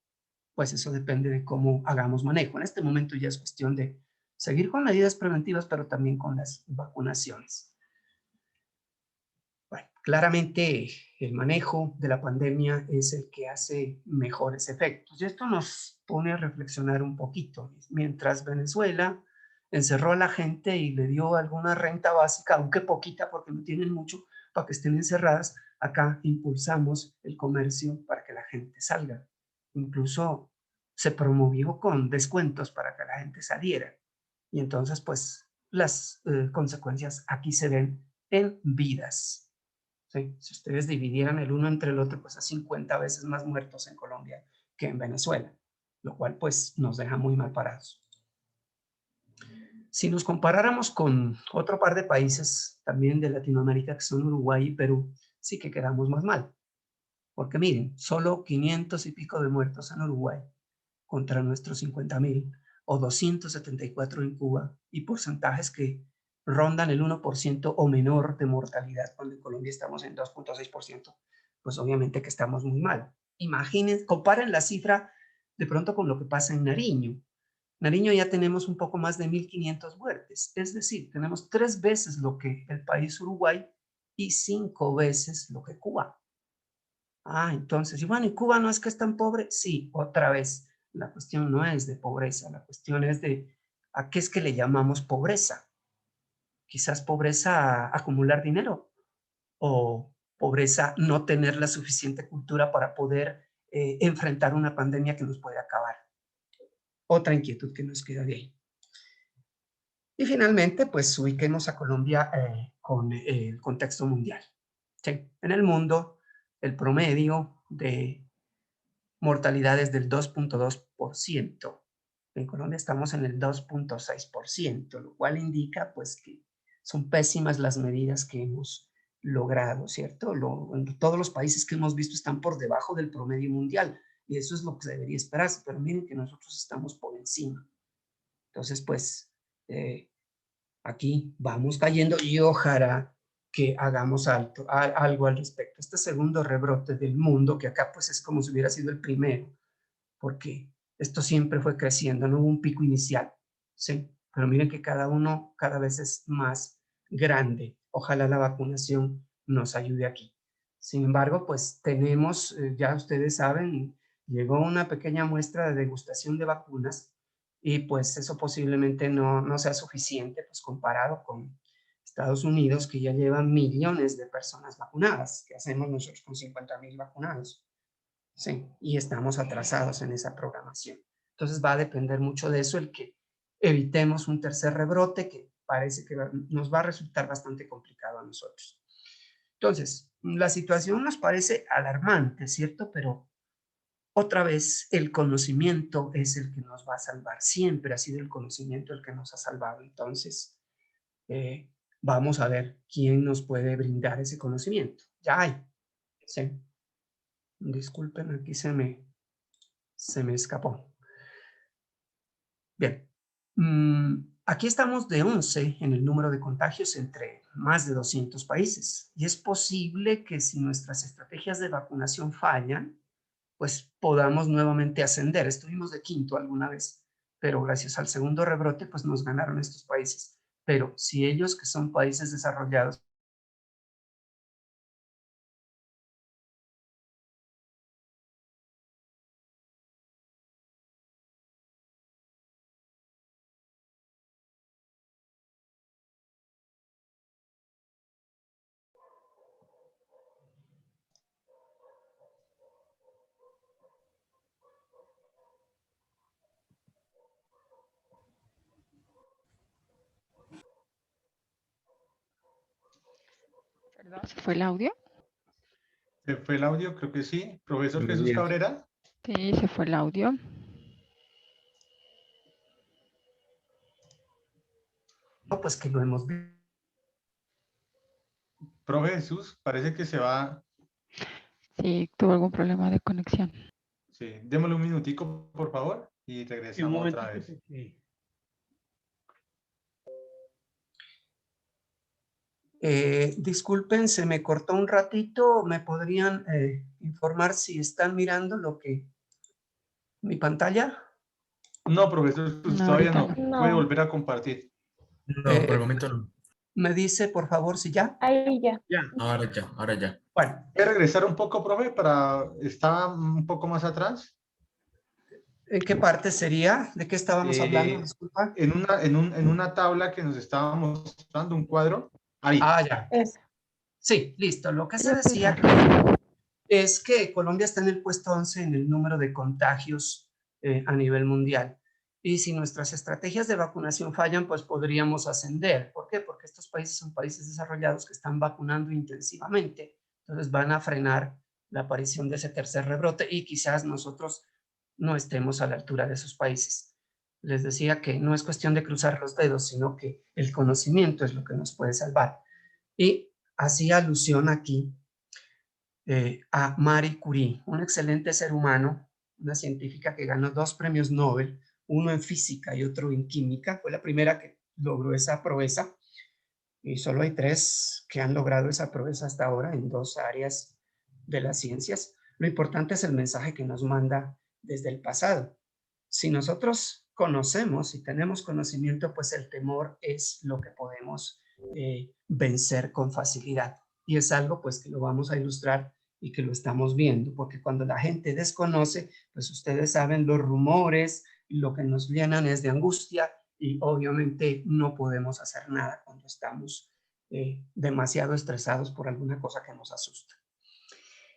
Pues eso depende de cómo hagamos manejo. En este momento ya es cuestión de seguir con medidas preventivas, pero también con las vacunaciones. Bueno, claramente el manejo de la pandemia es el que hace mejores efectos. Y esto nos pone a reflexionar un poquito. Mientras Venezuela encerró a la gente y le dio alguna renta básica, aunque poquita porque no tienen mucho para que estén encerradas, acá impulsamos el comercio para que la gente salga. Incluso se promovió con descuentos para que la gente saliera. Y entonces, pues, las consecuencias aquí se ven en vidas. ¿Sí? Si ustedes dividieran el uno entre el otro, pues a 50 veces más muertos en Colombia que en Venezuela, lo cual pues nos deja muy mal parados. Si nos comparáramos con otro par de países también de Latinoamérica, que son Uruguay y Perú, sí que quedamos más mal. Porque miren, solo 500 y pico de muertos en Uruguay contra nuestros 50,000 o 274 en Cuba y porcentajes que rondan el 1% o menor de mortalidad cuando en Colombia estamos en 2.6%, pues obviamente que estamos muy mal. Imaginen, comparen la cifra de pronto con lo que pasa en Nariño. Nariño ya tenemos un poco más de 1,500 muertes, es decir, tenemos 3 veces lo que el país Uruguay y 5 veces lo que Cuba. Entonces, y bueno, ¿y Cuba no es que es tan pobre? Sí, otra vez, la cuestión no es de pobreza, la cuestión es de a qué es que le llamamos pobreza. Quizás pobreza acumular dinero o pobreza no tener la suficiente cultura para poder enfrentar una pandemia que nos puede acabar. Otra inquietud que nos queda de ahí. Y finalmente, pues ubiquemos a Colombia con el contexto mundial. ¿Sí? En el mundo, el promedio de mortalidad es del 2.2%. En Colombia estamos en el 2.6%, lo cual indica pues que son pésimas las medidas que hemos logrado, ¿cierto? Todos los países que hemos visto están por debajo del promedio mundial y eso es lo que debería esperarse, pero miren que nosotros estamos por encima. Entonces, pues, aquí vamos cayendo y ojalá que hagamos algo al respecto. Este segundo rebrote del mundo, que acá pues es como si hubiera sido el primero, porque esto siempre fue creciendo, no hubo un pico inicial, ¿sí? Pero miren que cada uno cada vez es más grande. Ojalá la vacunación nos ayude aquí. Sin embargo, pues tenemos, ya ustedes saben, llegó una pequeña muestra de degustación de vacunas y pues eso posiblemente no sea suficiente, pues comparado con Estados Unidos, que ya llevan millones de personas vacunadas. ¿Qué hacemos nosotros con 50,000 vacunados? Sí, y estamos atrasados en esa programación. Entonces va a depender mucho de eso el que evitemos un tercer rebrote que parece que nos va a resultar bastante complicado a nosotros. Entonces, la situación nos parece alarmante, ¿cierto? Pero otra vez, el conocimiento es el que nos va a salvar. Siempre ha sido el conocimiento el que nos ha salvado. Entonces, vamos a ver quién nos puede brindar ese conocimiento. Ya hay. Sí. Disculpen, aquí se me escapó. Bien. Aquí estamos de 11 en el número de contagios entre más de 200 países. Y es posible que si nuestras estrategias de vacunación fallan, pues podamos nuevamente ascender. Estuvimos de quinto alguna vez, pero gracias al segundo rebrote, pues nos ganaron estos países. Pero si ellos, que son países desarrollados, ¿Perdón? ¿Se fue el audio? ¿Se fue el audio? Creo que sí. Profesor Jesús Cabrera. Sí, se fue el audio. pues que lo hemos visto. Profe Jesús, parece que se va. Sí, tuvo algún problema de conexión. Sí, démosle un minutico, por favor, y regresamos otra vez. Disculpen, se me cortó un ratito. ¿Me podrían informar si están mirando mi pantalla? No, profesor, No, todavía ahorita no. no. Puede volver a compartir. No, por el momento no. Me dice, por favor, si ya. Ahí ya. Ya, ahora ya, ahora ya. Bueno, ¿Puede regresar un poco, profe, para estar un poco más atrás? ¿en qué parte sería? ¿De qué estábamos hablando? Disculpa. En una tabla que nos estaba mostrando, un cuadro. Ahí. Ah, ya. Eso. Sí, listo. Lo que se Ya, pues. decía es que Colombia está en el puesto 11 en el número de contagios a nivel mundial. Y si nuestras estrategias de vacunación fallan, pues podríamos ascender. ¿Por qué? Porque estos países son países desarrollados que están vacunando intensivamente. Entonces van a frenar la aparición de ese tercer rebrote y quizás nosotros no estemos a la altura de esos países. Les decía que no es cuestión de cruzar los dedos, sino que el conocimiento es lo que nos puede salvar. Y hacía alusión aquí a Marie Curie, un excelente ser humano, una científica que ganó 2 premios Nobel, uno en física y otro en química. Fue la primera que logró esa proeza y solo hay 3 que han logrado esa proeza hasta ahora en 2 áreas de las ciencias. Lo importante es el mensaje que nos manda desde el pasado. Si nosotros conocemos y tenemos conocimiento, pues el temor es lo que podemos vencer con facilidad. Y es algo pues que lo vamos a ilustrar y que lo estamos viendo, porque cuando la gente desconoce, pues ustedes saben, los rumores, lo que nos llenan es de angustia y obviamente no podemos hacer nada cuando estamos demasiado estresados por alguna cosa que nos asusta.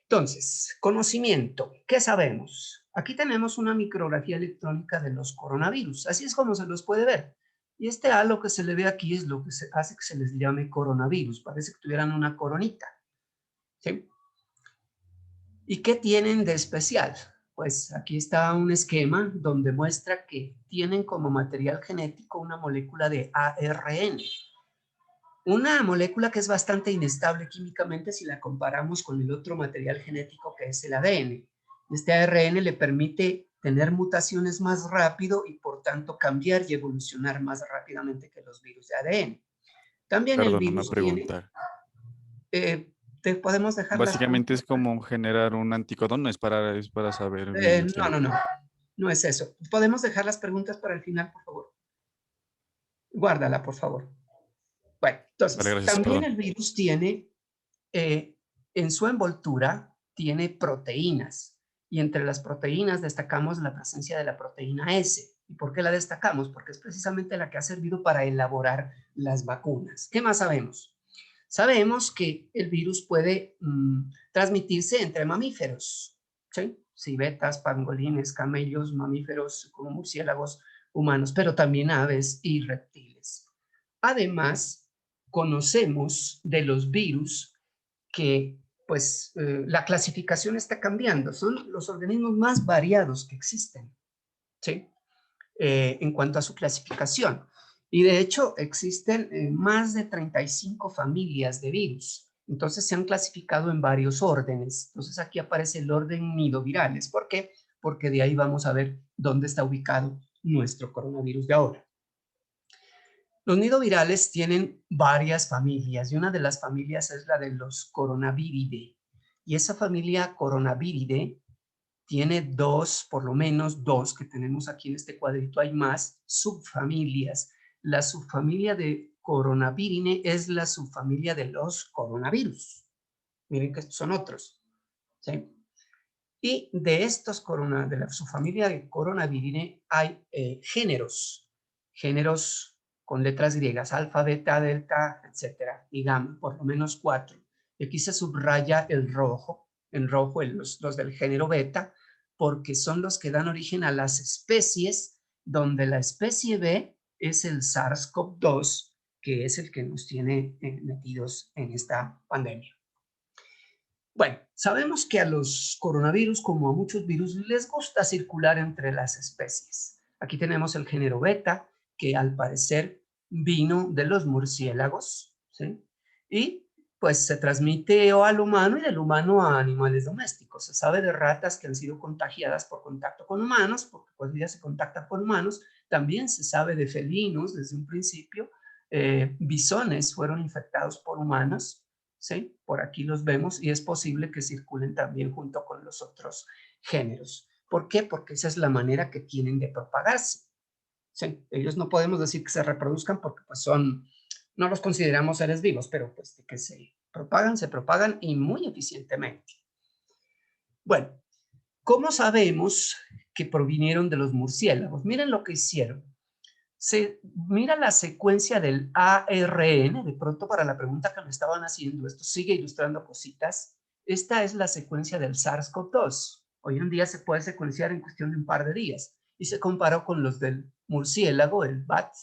Entonces, conocimiento, ¿qué sabemos? Aquí tenemos una micrografía electrónica de los coronavirus, así es como se los puede ver. Y este halo que se le ve aquí es lo que hace que se les llame coronavirus, parece que tuvieran una coronita. ¿Sí? ¿Y qué tienen de especial? Pues aquí está un esquema donde muestra que tienen como material genético una molécula de ARN. Una molécula que es bastante inestable químicamente si la comparamos con el otro material genético que es el ADN. Este ARN le permite tener mutaciones más rápido y por tanto cambiar y evolucionar más rápidamente que los virus de ADN. También el Perdón, una virus tiene... pregunta. te podemos dejar las Básicamente es preguntas. como generar un anticodón, no es para saber bien No es eso. Podemos dejar las preguntas para el final, por favor. Guárdala, por favor. Bueno, entonces, Vale, gracias, también perdón. el virus tiene, en su envoltura, tiene proteínas. Y entre las proteínas destacamos la presencia de la proteína S. ¿Y por qué la destacamos? Porque es precisamente la que ha servido para elaborar las vacunas. ¿Qué más sabemos? Sabemos que el virus puede transmitirse entre mamíferos, ¿sí? Civetas, pangolines, camellos, mamíferos como murciélagos, humanos, pero también aves y reptiles. Además, conocemos de los virus que pues la clasificación está cambiando. Son los organismos más variados que existen, ¿sí? En cuanto a su clasificación. Y de hecho existen más de 35 familias de virus. Entonces se han clasificado en varios órdenes. Entonces aquí aparece el orden nidovirales. ¿Por qué? Porque de ahí vamos a ver dónde está ubicado nuestro coronavirus de ahora. Los nidovirales tienen varias familias y una de las familias es la de los coronaviridae. Y esa familia coronaviridae tiene por lo menos dos que tenemos aquí en este cuadrito, hay más subfamilias. La subfamilia de coronavirinae es la subfamilia de los coronavirus. Miren que estos son otros, ¿sí? Y de de la subfamilia de coronavirinae hay géneros con letras griegas, alfa, beta, delta, etcétera, y gamma, por lo menos 4. Y aquí se subraya en rojo los del género beta, porque son los que dan origen a las especies, donde la especie B es el SARS-CoV-2, que es el que nos tiene metidos en esta pandemia. Bueno, sabemos que a los coronavirus, como a muchos virus, les gusta circular entre las especies. Aquí tenemos el género beta, que al parecer vino de los murciélagos, ¿sí? Y pues se transmite al humano y del humano a animales domésticos. Se sabe de ratas que han sido contagiadas por contacto con humanos, porque pues ya se contactan con humanos. También se sabe de felinos desde un principio. Bisones fueron infectados por humanos, ¿sí? Por aquí los vemos y es posible que circulen también junto con los otros géneros. ¿Por qué? Porque esa es la manera que tienen de propagarse. ¿Sí? Ellos no podemos decir que se reproduzcan porque pues no los consideramos seres vivos, pero pues de que se propagan y muy eficientemente. Bueno, ¿cómo sabemos que provinieron de los murciélagos? Miren lo que hicieron. Se mira la secuencia del ARN, de pronto para la pregunta que me estaban haciendo, esto sigue ilustrando cositas. Esta es la secuencia del SARS-CoV-2. Hoy en día se puede secuenciar en cuestión de un par de días y se comparó con los del murciélago, el BAT,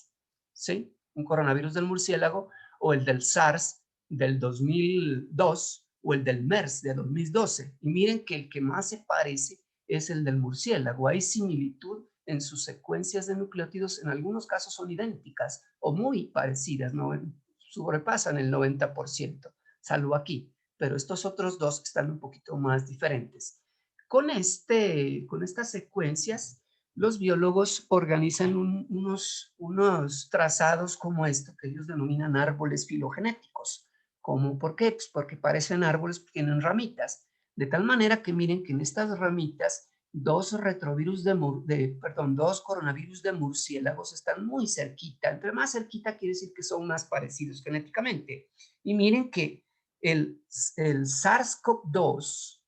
¿sí? Un coronavirus del murciélago, o el del SARS del 2002 o el del MERS de 2012. Y miren que el que más se parece es el del murciélago. Hay similitud en sus secuencias de nucleótidos, en algunos casos son idénticas o muy parecidas, ¿no? Sobrepasan el 90%, salvo aquí, pero estos otros dos están un poquito más diferentes. Con estas secuencias, los biólogos organizan unos trazados como esto, que ellos denominan árboles filogenéticos. ¿Por qué? Pues porque parecen árboles que tienen ramitas, de tal manera que miren que en estas ramitas dos coronavirus de murciélagos están muy cerquita. Entre más cerquita quiere decir que son más parecidos genéticamente. Y miren que el SARS-CoV-2,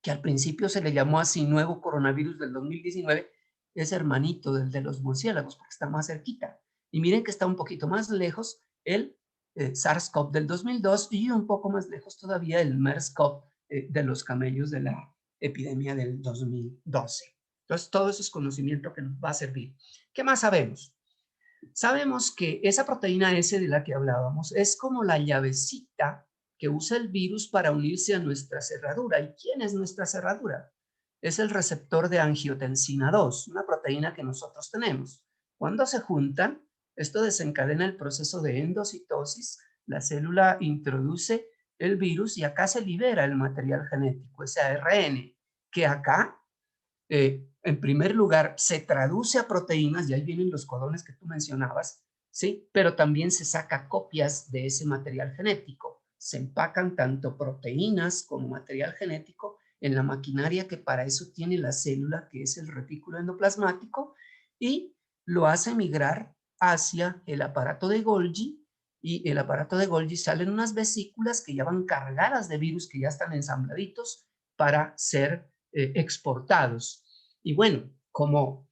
que al principio se le llamó así nuevo coronavirus del 2019, es hermanito del de los murciélagos porque está más cerquita. Y miren que está un poquito más lejos el SARS-CoV del 2002 y un poco más lejos todavía el MERS-CoV de los camellos de la epidemia del 2012. Entonces, todo eso es conocimiento que nos va a servir. ¿Qué más sabemos? Sabemos que esa proteína S de la que hablábamos es como la llavecita que usa el virus para unirse a nuestra cerradura. ¿Y quién es nuestra cerradura? Es el receptor de angiotensina 2, una proteína que nosotros tenemos. Cuando se juntan, esto desencadena el proceso de endocitosis La célula introduce el virus y acá se libera el material genético, ese ARN, que acá, en primer lugar, se traduce a proteínas, y ahí vienen los codones que tú mencionabas, ¿sí? Pero también se saca copias de ese material genético. Se empacan tanto proteínas como material genético en la maquinaria que para eso tiene la célula, que es el retículo endoplasmático, y lo hace migrar hacia el aparato de Golgi, y el aparato de Golgi salen unas vesículas que ya van cargadas de virus, que ya están ensambladitos para ser exportados. Y bueno, como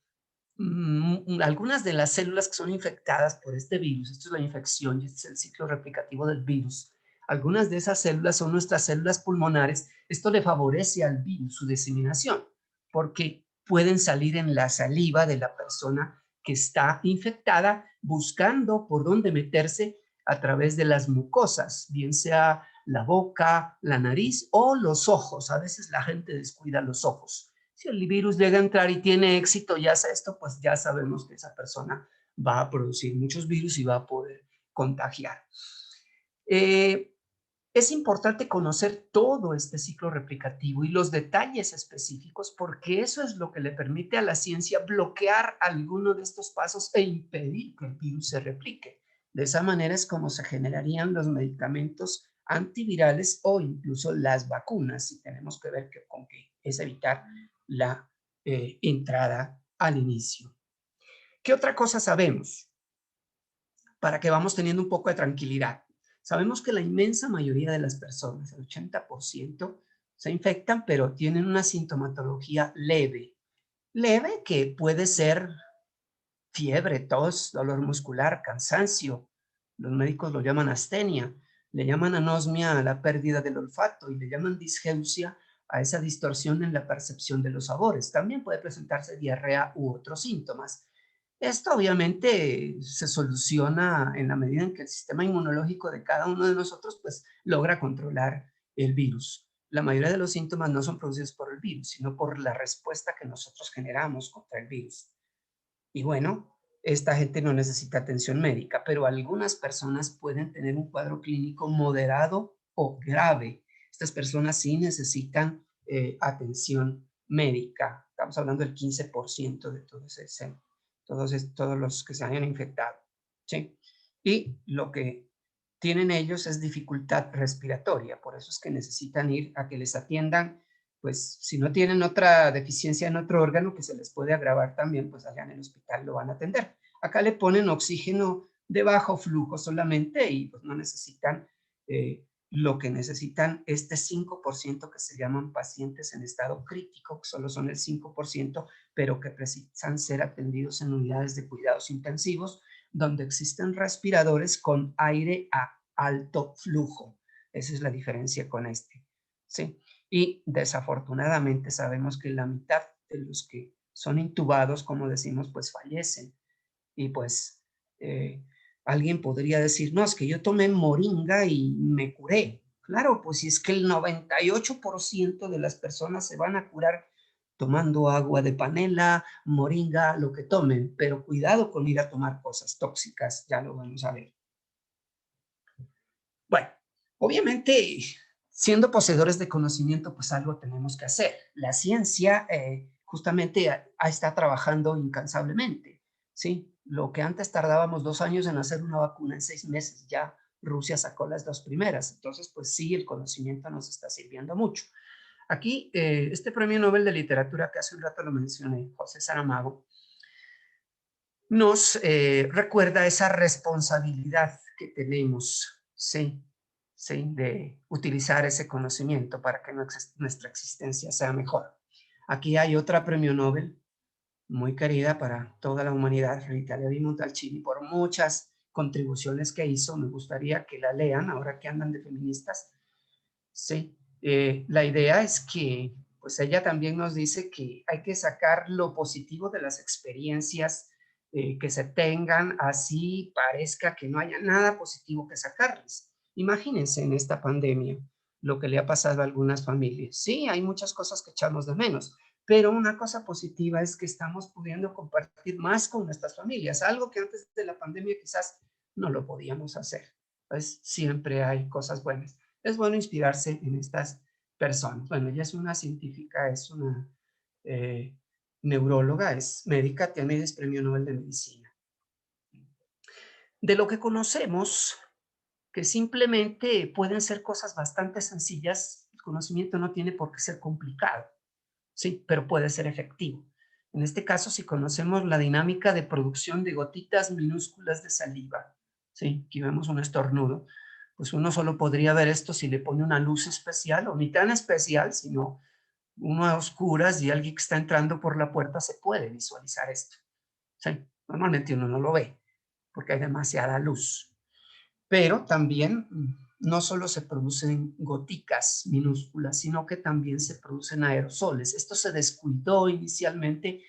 algunas de las células que son infectadas por este virus, esto es la infección y este es el ciclo replicativo del virus, algunas de esas células son nuestras células pulmonares. Esto le favorece al virus su diseminación, porque pueden salir en la saliva de la persona que está infectada, buscando por dónde meterse a través de las mucosas, bien sea la boca, la nariz o los ojos. A veces la gente descuida los ojos. Si el virus llega a entrar y tiene éxito y hace esto, pues ya sabemos que esa persona va a producir muchos virus y va a poder contagiar. Es importante conocer todo este ciclo replicativo y los detalles específicos, porque eso es lo que le permite a la ciencia bloquear alguno de estos pasos e impedir que el virus se replique. De esa manera es como se generarían los medicamentos antivirales o incluso las vacunas, si tenemos que ver con que es evitar la entrada al inicio. ¿Qué otra cosa sabemos? Para que vamos teniendo un poco de tranquilidad. Sabemos que la inmensa mayoría de las personas, el 80%, se infectan, pero tienen una sintomatología leve. Leve que puede ser fiebre, tos, dolor muscular, cansancio. Los médicos lo llaman astenia, le llaman anosmia a la pérdida del olfato y le llaman disgeusia a esa distorsión en la percepción de los sabores. También puede presentarse diarrea u otros síntomas. Esto obviamente se soluciona en la medida en que el sistema inmunológico de cada uno de nosotros pues logra controlar el virus. La mayoría de los síntomas no son producidos por el virus, sino por la respuesta que nosotros generamos contra el virus. Y bueno, esta gente no necesita atención médica, pero algunas personas pueden tener un cuadro clínico moderado o grave. Estas personas sí necesitan atención médica. Estamos hablando del 15% de todos los que se hayan infectado, ¿sí? Y lo que tienen ellos es dificultad respiratoria, por eso es que necesitan ir a que les atiendan, pues si no tienen otra deficiencia en otro órgano que se les puede agravar también, pues allá en el hospital lo van a atender. Acá le ponen oxígeno de bajo flujo solamente y pues no necesitan lo que necesitan este 5% que se llaman pacientes en estado crítico, que solo son el 5%, pero que precisan ser atendidos en unidades de cuidados intensivos, donde existen respiradores con aire a alto flujo. Esa es la diferencia con este, ¿sí? Y desafortunadamente sabemos que la mitad de los que son intubados, como decimos, pues fallecen. Y pues alguien podría decir, no, es que yo tomé moringa y me curé. Claro, pues si es que el 98% de las personas se van a curar tomando agua de panela, moringa, lo que tomen, pero cuidado con ir a tomar cosas tóxicas, ya lo vamos a ver. Bueno, obviamente, siendo poseedores de conocimiento, pues algo tenemos que hacer. La ciencia justamente está trabajando incansablemente, ¿sí? Lo que antes tardábamos 2 años en hacer una vacuna, en 6 meses ya Rusia sacó las 2 primeras. Entonces, pues sí, el conocimiento nos está sirviendo mucho. Aquí, este premio Nobel de Literatura, que hace un rato lo mencioné, José Saramago, nos recuerda esa responsabilidad que tenemos, ¿sí? ¿Sí? De utilizar ese conocimiento para que nuestra existencia sea mejor. Aquí hay otra premio Nobel, muy querida para toda la humanidad, Rita Levi-Montalcini, por muchas contribuciones que hizo. Me gustaría que la lean ahora que andan de feministas. Sí, la idea es que, pues ella también nos dice que hay que sacar lo positivo de las experiencias que se tengan, así parezca que no haya nada positivo que sacarles. Imagínense en esta pandemia lo que le ha pasado a algunas familias. Sí, hay muchas cosas que echamos de menos, pero una cosa positiva es que estamos pudiendo compartir más con nuestras familias, algo que antes de la pandemia quizás no lo podíamos hacer. pues siempre hay cosas buenas. Es bueno inspirarse en estas personas. Bueno, ella es una científica, es una neuróloga, es médica, también es premio Nobel de Medicina. De lo que conocemos, que simplemente pueden ser cosas bastante sencillas, el conocimiento no tiene por qué ser complicado, ¿sí? Pero puede ser efectivo. En este caso, si conocemos la dinámica de producción de gotitas minúsculas de saliva, ¿sí? Aquí vemos un estornudo, pues uno solo podría ver esto si le pone una luz especial, o ni tan especial, sino uno a oscuras, y alguien que está entrando por la puerta se puede visualizar esto, ¿sí? Normalmente uno no lo ve porque hay demasiada luz. Pero también no solo se producen goticas minúsculas, sino que también se producen aerosoles. Esto se descuidó inicialmente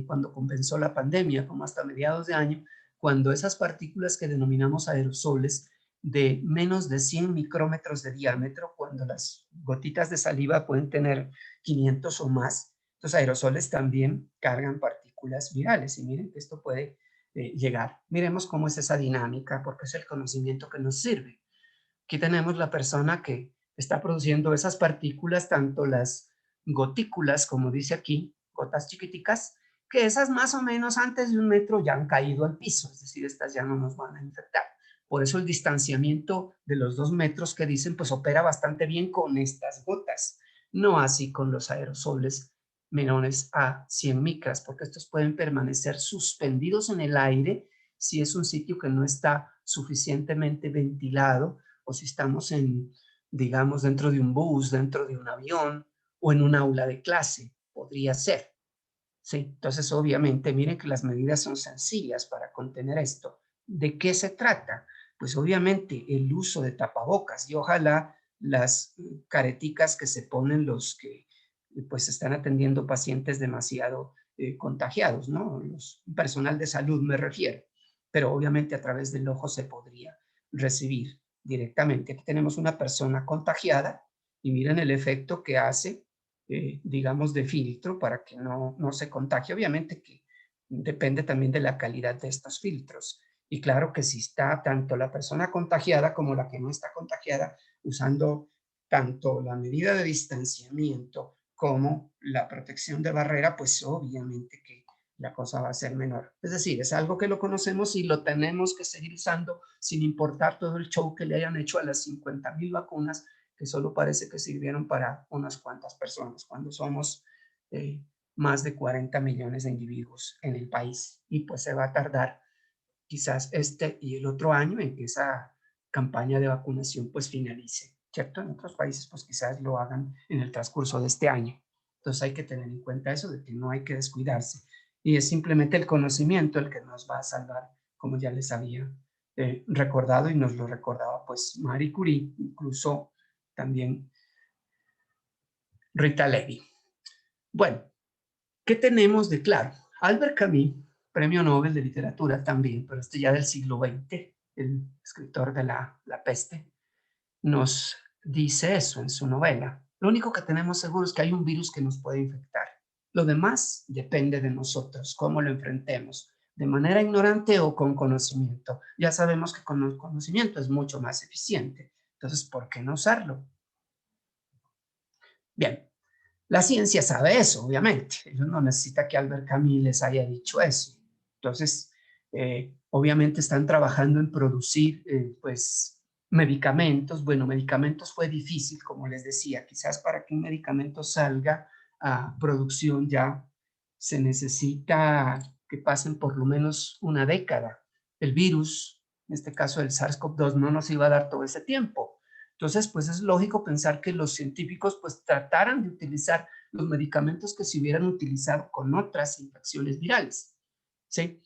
cuando comenzó la pandemia, como hasta mediados de año, cuando esas partículas que denominamos aerosoles de menos de 100 micrómetros de diámetro, cuando las gotitas de saliva pueden tener 500 o más, los aerosoles también cargan partículas virales. Y miren que esto puede llegar. Miremos cómo es esa dinámica, porque es el conocimiento que nos sirve. Aquí tenemos la persona que está produciendo esas partículas, tanto las gotículas, como dice aquí, gotas chiquiticas, que esas más o menos antes de 1 metro ya han caído al piso, es decir, estas ya no nos van a infectar. Por eso el distanciamiento de los 2 metros que dicen, pues opera bastante bien con estas gotas, no así con los aerosoles menores a 100 micras, porque estos pueden permanecer suspendidos en el aire si es un sitio que no está suficientemente ventilado, o si estamos digamos, dentro de un bus, dentro de un avión o en un aula de clase, podría ser. ¿Sí? Entonces, obviamente, miren que las medidas son sencillas para contener esto. ¿De qué se trata? Pues obviamente el uso de tapabocas, y ojalá las careticas que se ponen los que pues están atendiendo pacientes demasiado contagiados, ¿no? Los personal de salud me refiero, pero obviamente a través del ojo se podría recibir directamente. Aquí tenemos una persona contagiada y miren el efecto que hace, digamos, de filtro para que no se contagie. Obviamente que depende también de la calidad de estos filtros. Y claro que si está tanto la persona contagiada como la que no está contagiada usando tanto la medida de distanciamiento como la protección de barrera, pues obviamente que la cosa va a ser menor. Es decir, es algo que lo conocemos y lo tenemos que seguir usando sin importar todo el show que le hayan hecho a las 50,000 vacunas, que solo parece que sirvieron para unas cuantas personas, cuando somos más de 40 millones de individuos en el país. Y pues se va a tardar quizás este y el otro año en que esa campaña de vacunación pues finalice, ¿cierto? En otros países pues quizás lo hagan en el transcurso de este año. Entonces hay que tener en cuenta eso, de que no hay que descuidarse. Y es simplemente el conocimiento el que nos va a salvar, como ya les había recordado, y nos lo recordaba pues Marie Curie, incluso también Rita Levi. Bueno, ¿qué tenemos de claro? Albert Camus, premio Nobel de Literatura también, pero este ya del siglo XX, el escritor de La Peste, nos dice eso en su novela. Lo único que tenemos seguro es que hay un virus que nos puede infectar. Lo demás depende de nosotros, cómo lo enfrentemos, de manera ignorante o con conocimiento. Ya sabemos que con el conocimiento es mucho más eficiente. Entonces, ¿por qué no usarlo? Bien, la ciencia sabe eso, obviamente. Ellos no necesitan que Albert Camus les haya dicho eso. Entonces, obviamente están trabajando en producir, pues, medicamentos. Bueno, medicamentos fue difícil, como les decía. Quizás para que un medicamento salga a producción ya se necesita que pasen por lo menos una década. El virus, en este caso el SARS-CoV-2, no nos iba a dar todo ese tiempo. Entonces, pues es lógico pensar que los científicos pues trataran de utilizar los medicamentos que se hubieran utilizado con otras infecciones virales, ¿sí?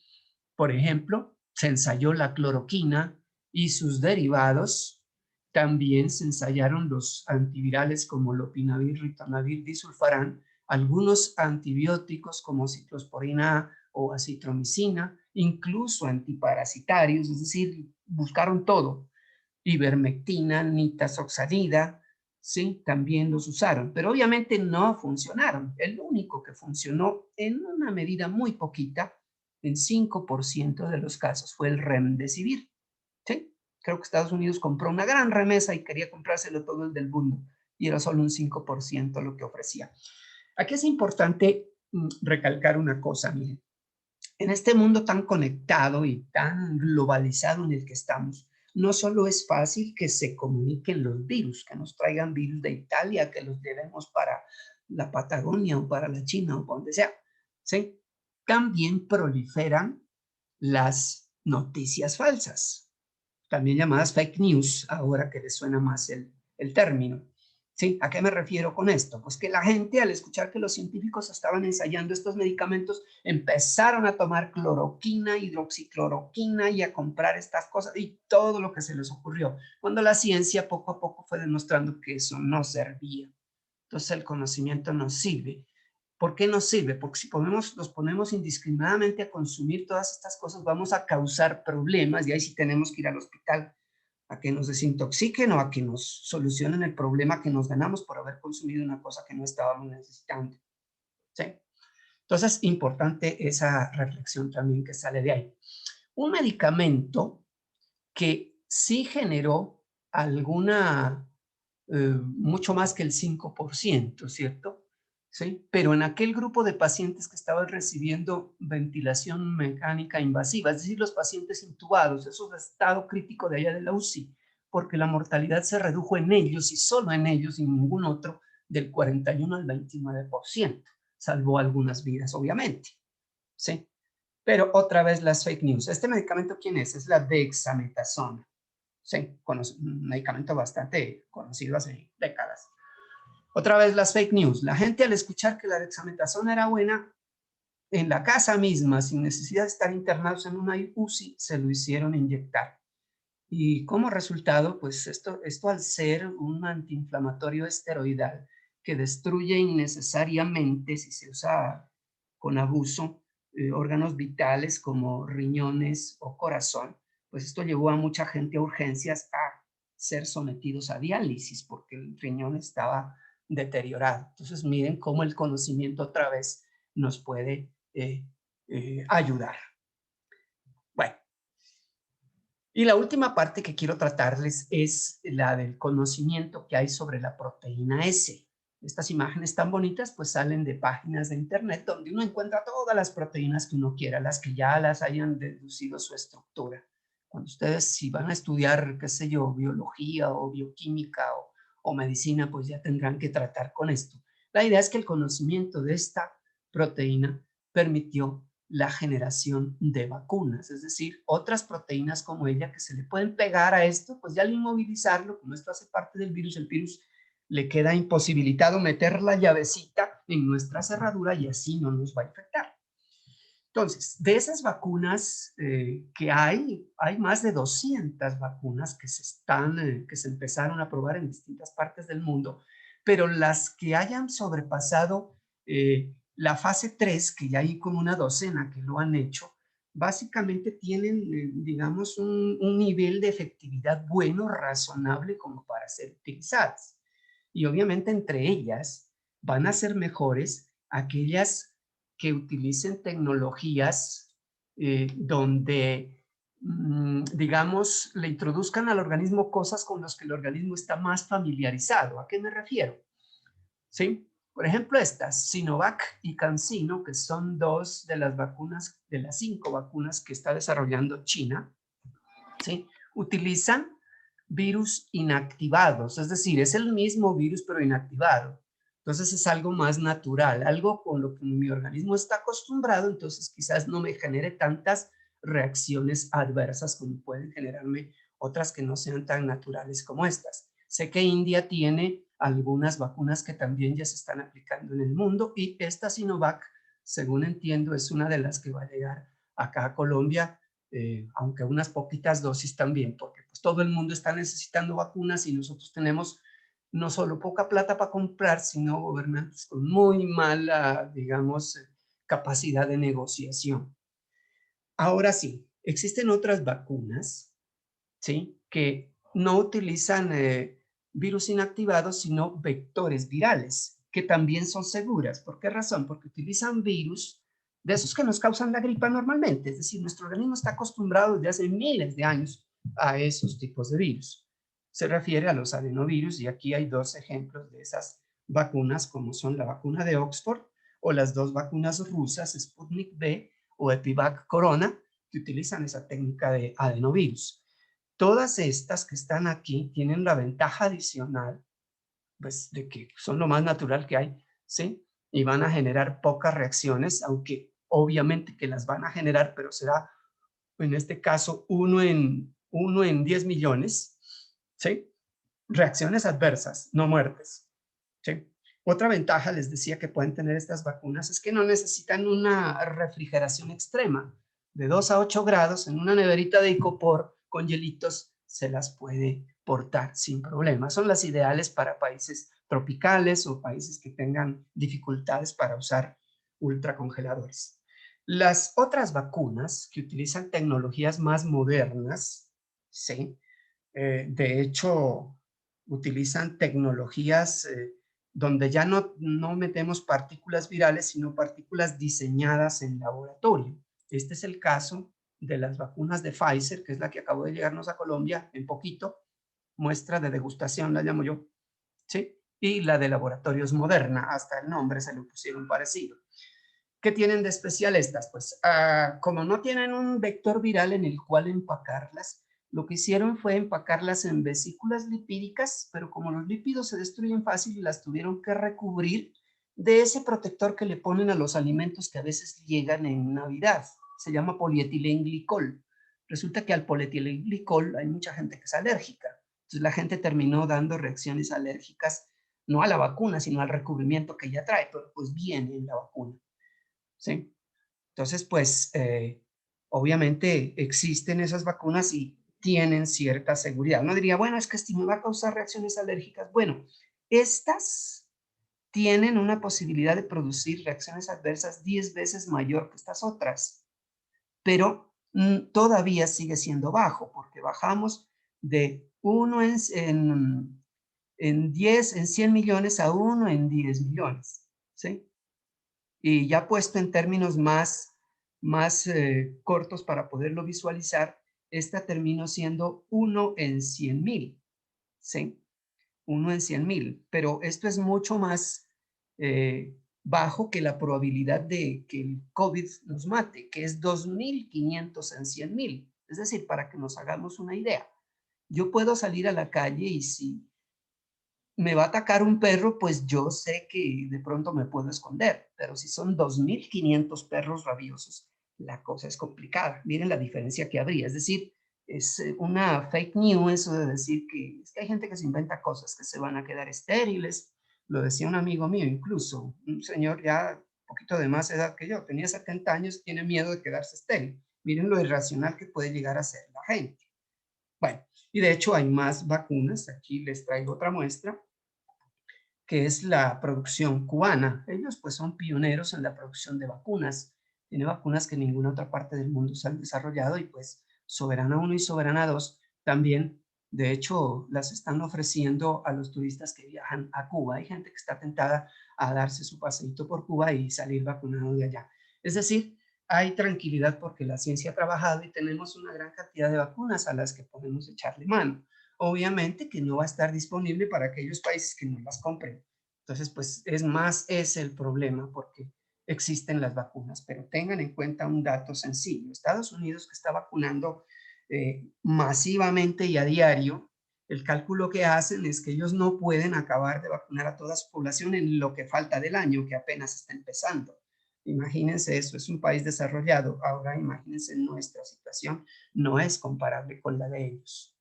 Por ejemplo, se ensayó la cloroquina y sus derivados. También se ensayaron los antivirales como lopinavir, ritonavir, disulfarán, algunos antibióticos como ciclosporina A o acitromicina, incluso antiparasitarios, es decir, buscaron todo. Ivermectina, nitazoxanida, ¿sí? También los usaron, pero obviamente no funcionaron. El único que funcionó en una medida muy poquita, en 5% de los casos, fue el remdesivir, ¿sí? creo que Estados Unidos compró una gran remesa y quería comprárselo todo el del mundo, y era solo un 5% lo que ofrecía. Aquí es importante recalcar una cosa, miren. En este mundo tan conectado y tan globalizado en el que estamos, no solo es fácil que se comuniquen los virus, que nos traigan virus de Italia, que los llevemos para la Patagonia o para la China o para donde sea, ¿sí? También proliferan las noticias falsas, también llamadas fake news, ahora que les suena más el término. ¿Sí? ¿A qué me refiero con esto? Pues que la gente, al escuchar que los científicos estaban ensayando estos medicamentos, empezaron a tomar cloroquina, hidroxicloroquina y a comprar estas cosas y todo lo que se les ocurrió, cuando la ciencia poco a poco fue demostrando que eso no servía. Entonces el conocimiento no sirve. ¿Por qué nos sirve? Porque si nos ponemos indiscriminadamente a consumir todas estas cosas, vamos a causar problemas y ahí sí tenemos que ir al hospital a que nos desintoxiquen o a que nos solucionen el problema que nos ganamos por haber consumido una cosa que no estábamos necesitando. ¿Sí? Entonces, importante esa reflexión también que sale de ahí. Un medicamento que sí generó alguna, mucho más que el 5%, ¿cierto? ¿Sí? Pero en aquel grupo de pacientes que estaban recibiendo ventilación mecánica invasiva, es decir, los pacientes intubados, esos de estado crítico de allá de la UCI, porque la mortalidad se redujo en ellos y solo en ellos y en ningún otro del 41 al 29%, salvó algunas vidas, obviamente. ¿Sí? Pero otra vez las fake news. ¿Este medicamento quién es? Es la dexametasona. Sí, un medicamento bastante conocido hace décadas. Otra vez las fake news. La gente al escuchar que la dexametasona era buena, en la casa misma, sin necesidad de estar internados en una UCI, se lo hicieron inyectar. Y como resultado, pues esto al ser un antiinflamatorio esteroidal que destruye innecesariamente, si se usa con abuso, órganos vitales como riñones o corazón, pues esto llevó a mucha gente a urgencias a ser sometidos a diálisis porque el riñón estaba deteriorado. Entonces miren cómo el conocimiento otra vez nos puede ayudar. Bueno, y la última parte que quiero tratarles es la del conocimiento que hay sobre la proteína S. Estas imágenes tan bonitas pues salen de páginas de internet donde uno encuentra todas las proteínas que uno quiera, las que ya las hayan deducido su estructura. Cuando ustedes si van a estudiar, qué sé yo, biología o bioquímica o medicina, pues ya tendrán que tratar con esto. La idea es que el conocimiento de esta proteína permitió la generación de vacunas, es decir, otras proteínas como ella que se le pueden pegar a esto, pues ya al inmovilizarlo, como esto hace parte del virus, el virus le queda imposibilitado meter la llavecita en nuestra cerradura y así no nos va a infectar. Entonces, de esas vacunas que hay más de 200 vacunas que se empezaron a probar en distintas partes del mundo, pero las que hayan sobrepasado la fase 3, que ya hay como una docena que lo han hecho, básicamente tienen, digamos, un nivel de efectividad bueno, razonable como para ser utilizadas. Y obviamente entre ellas van a ser mejores aquellas que utilicen tecnologías donde, digamos, le introduzcan al organismo cosas con las que el organismo está más familiarizado. ¿A qué me refiero? ¿Sí? Por ejemplo, estas, Sinovac y CanSino, que son dos de las vacunas, de las 5 vacunas que está desarrollando China, ¿sí? Utilizan virus inactivados, es decir, es el mismo virus pero inactivado. Entonces es algo más natural, algo con lo que mi organismo está acostumbrado, entonces quizás no me genere tantas reacciones adversas como pueden generarme otras que no sean tan naturales como estas. Sé que India tiene algunas vacunas que también ya se están aplicando en el mundo y esta Sinovac, según entiendo, es una de las que va a llegar acá a Colombia, aunque unas poquitas dosis también, porque pues todo el mundo está necesitando vacunas y nosotros tenemos no solo poca plata para comprar, sino gobernantes con muy mala, digamos, capacidad de negociación. Ahora sí, existen otras vacunas, ¿sí? Que no utilizan virus inactivados, sino vectores virales, que también son seguras. ¿Por qué razón? Porque utilizan virus de esos que nos causan la gripa normalmente, es decir, nuestro organismo está acostumbrado desde hace miles de años a esos tipos de virus. Se refiere a los adenovirus y aquí hay dos ejemplos de esas vacunas, como son la vacuna de Oxford o las dos vacunas rusas, Sputnik V o Epivac Corona, que utilizan esa técnica de adenovirus. Todas estas que están aquí tienen la ventaja adicional, pues, de que son lo más natural que hay, ¿sí? Y van a generar pocas reacciones, aunque obviamente que las van a generar, pero será, en este caso, uno en 10 millones, ¿sí? Reacciones adversas, no muertes, ¿sí? Otra ventaja, les decía, que pueden tener estas vacunas es que no necesitan una refrigeración extrema. De 2 a 8 grados en una neverita de icopor con hielitos se las puede portar sin problema. Son las ideales para países tropicales o países que tengan dificultades para usar ultracongeladores. Las otras vacunas que utilizan tecnologías más modernas, ¿sí? De hecho, utilizan tecnologías donde ya no metemos partículas virales, sino partículas diseñadas en laboratorio. Este es el caso de las vacunas de Pfizer, que es la que acabó de llegarnos a Colombia en poquito, muestra de degustación la llamo yo, ¿sí? Y la de laboratorios Moderna, hasta el nombre se le pusieron parecido. ¿Qué tienen de especial estas? Pues como no tienen un vector viral en el cual empacarlas, lo que hicieron fue empacarlas en vesículas lipídicas, pero como los lípidos se destruyen fácil, las tuvieron que recubrir de ese protector que le ponen a los alimentos que a veces llegan en Navidad. Se llama polietilenglicol. Resulta que al polietilenglicol hay mucha gente que es alérgica. Entonces la gente terminó dando reacciones alérgicas, no a la vacuna, sino al recubrimiento que ya trae, pero pues viene en la vacuna, ¿sí? Entonces, pues, obviamente existen esas vacunas y tienen cierta seguridad. Uno diría, bueno, es que si me va a causar reacciones alérgicas. Bueno, estas tienen una posibilidad de producir reacciones adversas 10 veces mayor que estas otras, pero todavía sigue siendo bajo, porque bajamos de 1 en 100 millones a 1 en 10 millones, ¿sí? Y ya puesto en términos más cortos para poderlo visualizar, esta terminó siendo 1 en 100,000, ¿sí? 1 en 100,000, pero esto es mucho más bajo que la probabilidad de que el COVID nos mate, que es 2,500 en 100,000. Es decir, para que nos hagamos una idea, yo puedo salir a la calle y si me va a atacar un perro, pues yo sé que de pronto me puedo esconder, pero si son 2,500 perros rabiosos, la cosa es complicada. Miren la diferencia que habría, es decir, es una fake news eso de decir que es que hay gente que se inventa cosas, que se van a quedar estériles. Lo decía un amigo mío, incluso un señor ya un poquito de más edad que yo, tenía 70 años, tiene miedo de quedarse estéril. Miren lo irracional que puede llegar a ser la gente. Bueno, y de hecho hay más vacunas, aquí les traigo otra muestra, que es la producción cubana. Ellos pues son pioneros en la producción de vacunas. Tiene vacunas que ninguna otra parte del mundo se han desarrollado y pues Soberana 1 y Soberana 2 también, de hecho, las están ofreciendo a los turistas que viajan a Cuba. Hay gente que está tentada a darse su paseíto por Cuba y salir vacunado de allá. Es decir, hay tranquilidad porque la ciencia ha trabajado y tenemos una gran cantidad de vacunas a las que podemos echarle mano. Obviamente que no va a estar disponible para aquellos países que no las compren. Entonces, pues es más ese el problema porque existen las vacunas, pero tengan en cuenta un dato sencillo. Estados Unidos, que está vacunando masivamente y a diario, el cálculo que hacen es que ellos no pueden acabar de vacunar a toda su población en lo que falta del año, que apenas está empezando. Imagínense eso, es un país desarrollado. Ahora imagínense nuestra situación, no es comparable con la de ellos.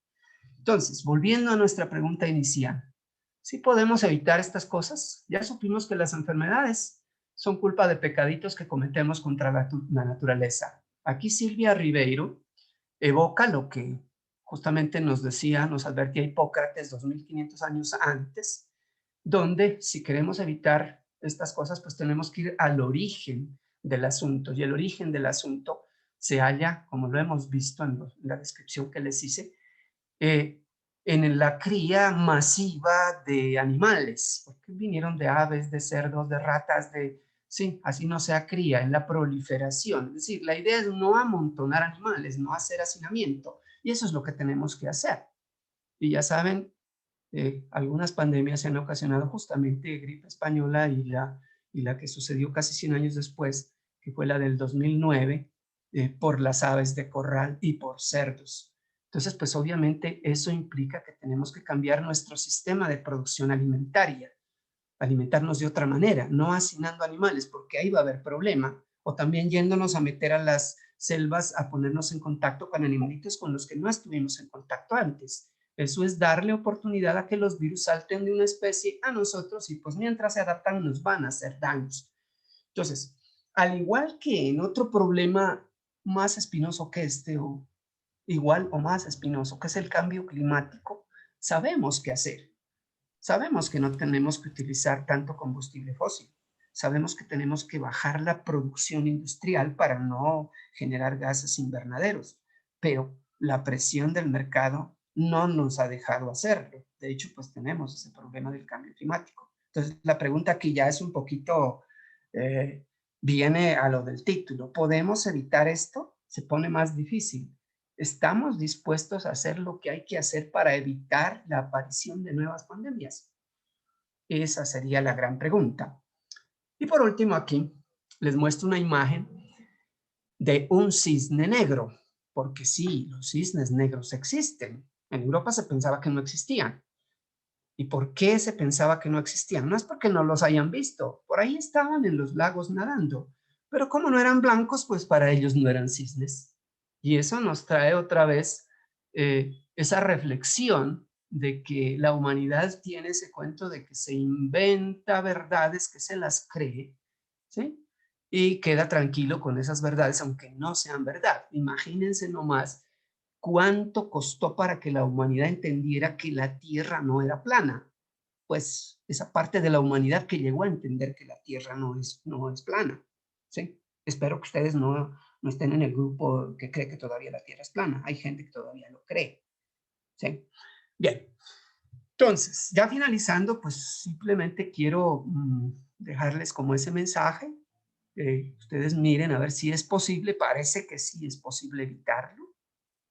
Entonces, volviendo a nuestra pregunta inicial, ¿sí podemos evitar estas cosas? Ya supimos que las enfermedades son culpa de pecaditos que cometemos contra la naturaleza. Aquí Silvia Ribeiro evoca lo que justamente nos decía, nos advertía Hipócrates 2500 años antes, donde si queremos evitar estas cosas, pues tenemos que ir al origen del asunto. Y el origen del asunto se halla, como lo hemos visto en la descripción que les hice, en la cría masiva de animales, porque vinieron de aves, de cerdos, de ratas, sí, así no sea cría, en la proliferación. Es decir, la idea es no amontonar animales, no hacer hacinamiento, Y eso es lo que tenemos que hacer. Y ya saben, algunas pandemias se han ocasionado justamente gripe española y la que sucedió casi 100 años después, que fue la del 2009, por las aves de corral y por cerdos. Entonces, pues obviamente eso implica que tenemos que cambiar nuestro sistema de producción alimentaria, alimentarnos de otra manera, no hacinando animales, porque ahí va a haber problema, o también yéndonos a meter a las selvas a ponernos en contacto con animalitos con los que no estuvimos en contacto antes. Eso es darle oportunidad a que los virus salten de una especie a nosotros y pues mientras se adaptan nos van a hacer daños. Entonces, al igual que en otro problema más espinoso que este, o igual o más espinoso, que es el cambio climático, sabemos qué hacer. Sabemos que no tenemos que utilizar tanto combustible fósil. Sabemos que tenemos que bajar la producción industrial para no generar gases invernaderos, pero la presión del mercado no nos ha dejado hacerlo. De hecho, pues tenemos ese problema del cambio climático. Entonces, la pregunta aquí ya es un poquito, viene a lo del título. ¿Podemos evitar esto? Se pone más difícil. ¿Estamos dispuestos a hacer lo que hay que hacer para evitar la aparición de nuevas pandemias? Esa sería la gran pregunta. Y por último aquí les muestro una imagen de un cisne negro, porque sí, los cisnes negros existen. En Europa se pensaba que no existían. ¿Y por qué se pensaba que no existían? No es porque no los hayan visto, por ahí estaban en los lagos nadando, pero como no eran blancos, pues para ellos no eran cisnes. Y eso nos trae otra vez esa reflexión de que la humanidad tiene ese cuento de que se inventa verdades, que se las cree, ¿sí? Y queda tranquilo con esas verdades, aunque no sean verdad. Imagínense nomás cuánto costó para que la humanidad entendiera que la Tierra no era plana. Pues esa parte de la humanidad que llegó a entender que la Tierra no es plana, ¿sí? Espero que ustedes no estén en el grupo que cree que todavía la Tierra es plana. Hay gente que todavía lo cree, ¿sí? Bien, entonces, ya finalizando, pues simplemente quiero dejarles como ese mensaje. Ustedes miren a ver si es posible, parece que sí es posible evitarlo,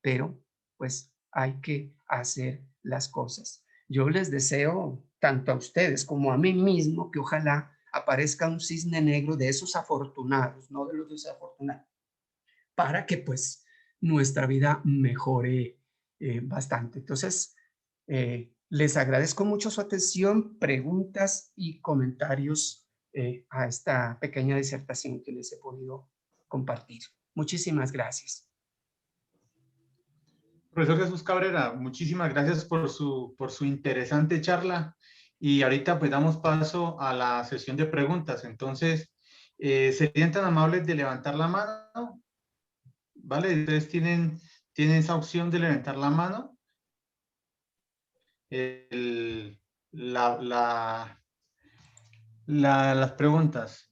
pero pues hay que hacer las cosas. Yo les deseo tanto a ustedes como a mí mismo que ojalá aparezca un cisne negro de esos afortunados, no de los desafortunados, para que pues nuestra vida mejore bastante. Entonces, les agradezco mucho su atención, preguntas y comentarios a esta pequeña disertación que les he podido compartir. Muchísimas gracias. Profesor Jesús Cabrera, muchísimas gracias por su interesante charla. Y ahorita pues damos paso a la sesión de preguntas. Entonces, ¿serían tan amables de levantar la mano? ¿Vale? Ustedes tienen esa opción de levantar la mano. Las preguntas.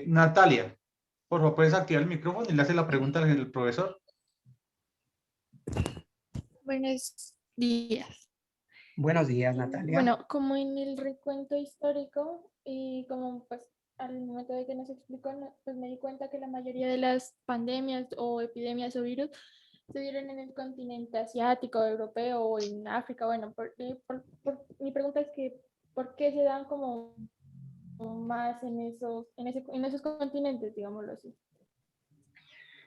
Natalia, por favor, ¿puedes activar el micrófono y le hace la pregunta al profesor? Buenos días. Buenos días, Natalia. Bueno, como en el recuento histórico y como pues al momento de que nos explicó, pues me di cuenta que la mayoría de las pandemias o epidemias o virus se dieron en el continente asiático, europeo o en África. Bueno, mi pregunta es que ¿por qué se dan como más en esos continentes, digámoslo así?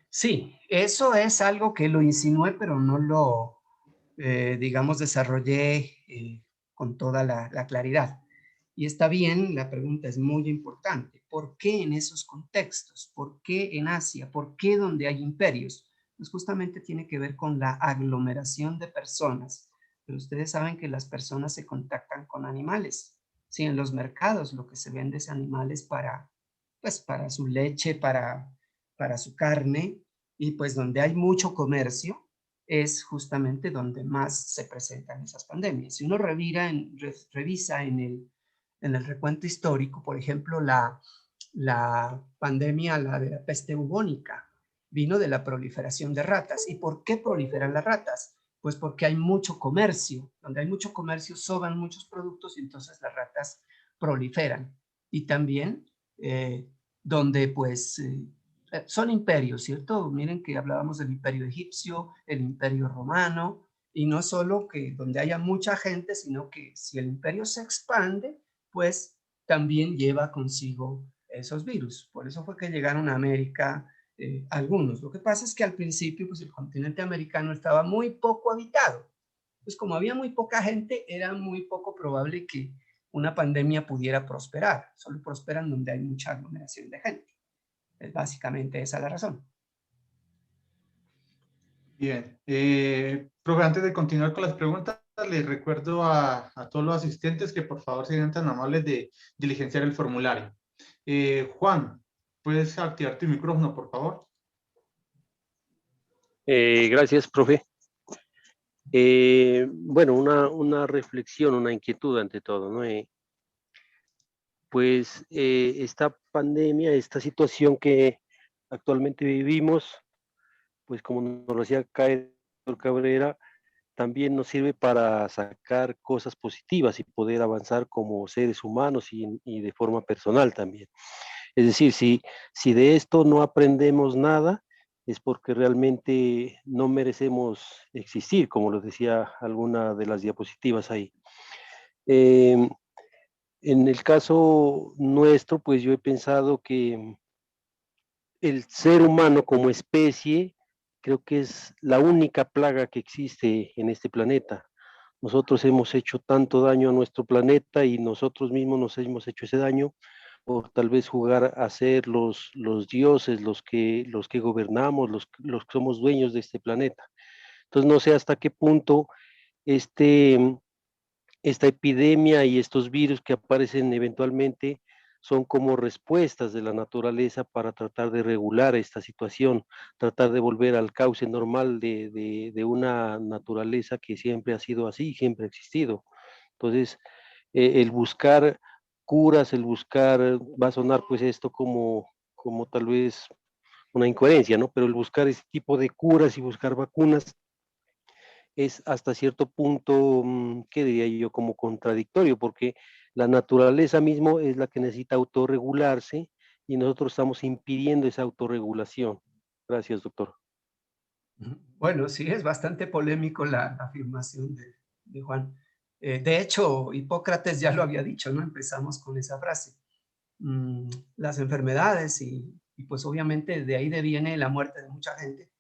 Sí, eso es algo que lo insinué, pero no lo, digamos, desarrollé con toda la claridad. Y está bien, la pregunta es muy importante. ¿Por qué en esos contextos? ¿Por qué en Asia? ¿Por qué donde hay imperios? Pues justamente tiene que ver con la aglomeración de personas. Pero ustedes saben que las personas se contactan con animales. Sí, en los mercados lo que se vende es animales para, pues, para su leche, para su carne, y pues donde hay mucho comercio es justamente donde más se presentan esas pandemias. Si uno revisa en el recuento histórico, por ejemplo, la pandemia, la de la peste bubónica, vino de la proliferación de ratas. ¿Y por qué proliferan las ratas? Pues porque hay mucho comercio. Donde hay mucho comercio, sobran muchos productos y entonces las ratas proliferan. Y también donde pues son imperios, ¿cierto? Miren que hablábamos del imperio egipcio, el imperio romano, y no solo que donde haya mucha gente, sino que si el imperio se expande, pues también lleva consigo esos virus. Por eso fue que llegaron a América algunos. Lo que pasa es que al principio, pues el continente americano estaba muy poco habitado. Pues como había muy poca gente, era muy poco probable que una pandemia pudiera prosperar. Solo prosperan donde hay mucha aglomeración de gente. Es básicamente esa la razón. Bien. Profe, antes de continuar con las preguntas, les recuerdo a todos los asistentes que por favor sean tan amables de diligenciar el formulario. Juan, ¿puedes activar tu micrófono, por favor? Gracias, profe. Bueno, una reflexión, una inquietud ante todo, ¿no? Pues esta pandemia, esta situación que actualmente vivimos, pues como nos lo decía Doctor Cabrera, también nos sirve para sacar cosas positivas y poder avanzar como seres humanos y de forma personal también. Es decir, si de esto no aprendemos nada, es porque realmente no merecemos existir, como lo decía alguna de las diapositivas ahí. En el caso nuestro, pues yo he pensado que el ser humano como especie creo que es la única plaga que existe en este planeta. Nosotros hemos hecho tanto daño a nuestro planeta y nosotros mismos nos hemos hecho ese daño por tal vez jugar a ser los dioses, los que gobernamos, los que somos dueños de este planeta. Entonces no sé hasta qué punto este, esta epidemia y estos virus que aparecen eventualmente son como respuestas de la naturaleza para tratar de regular esta situación, tratar de volver al cauce normal de una naturaleza que siempre ha sido así, siempre ha existido. Entonces, el buscar curas, el buscar, va a sonar pues esto como tal vez una incoherencia, ¿no? Pero el buscar este tipo de curas y buscar vacunas es hasta cierto punto, ¿qué diría yo? Como contradictorio, porque la naturaleza mismo es la que necesita autorregularse y nosotros estamos impidiendo esa autorregulación. Gracias, doctor. Bueno, sí, es bastante polémico la afirmación de Juan. De hecho, Hipócrates ya lo había dicho, ¿no? Empezamos con esa frase. Las enfermedades y pues obviamente de ahí deviene la muerte de mucha gente,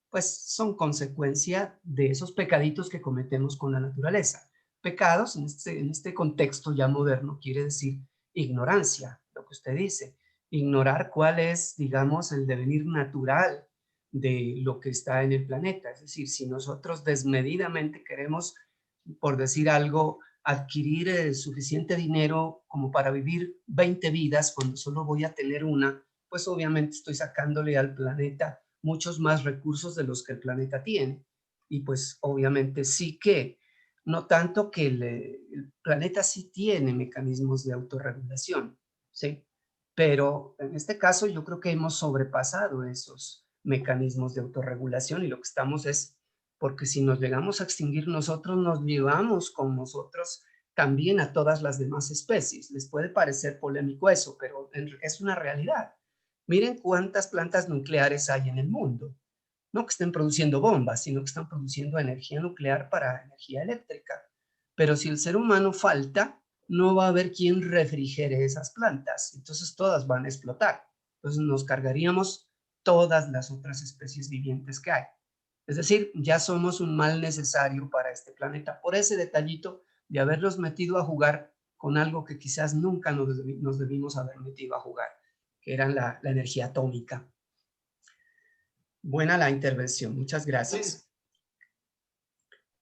pues son consecuencia de esos pecaditos que cometemos con la naturaleza. Pecados en este contexto ya moderno quiere decir ignorancia, lo que usted dice, ignorar cuál es, digamos, el devenir natural de lo que está en el planeta. Es decir, si nosotros desmedidamente queremos, por decir algo, adquirir suficiente dinero como para vivir 20 vidas cuando solo voy a tener una, pues obviamente estoy sacándole al planeta muchos más recursos de los que el planeta tiene. Y pues obviamente sí que, no tanto que el planeta sí tiene mecanismos de autorregulación, ¿sí? Pero en este caso yo creo que hemos sobrepasado esos mecanismos de autorregulación y lo que estamos es, porque si nos llegamos a extinguir nosotros, nos llevamos con nosotros también a todas las demás especies. Les puede parecer polémico eso, pero es una realidad. Miren cuántas plantas nucleares hay en el mundo. No que estén produciendo bombas, sino que están produciendo energía nuclear para energía eléctrica. Pero si el ser humano falta, no va a haber quien refrigere esas plantas. Entonces todas van a explotar. Entonces nos cargaríamos todas las otras especies vivientes que hay. Es decir, ya somos un mal necesario para este planeta por ese detallito de haberlos metido a jugar con algo que quizás nunca nos debimos haber metido a jugar, que era la energía atómica. Buena la intervención, muchas gracias.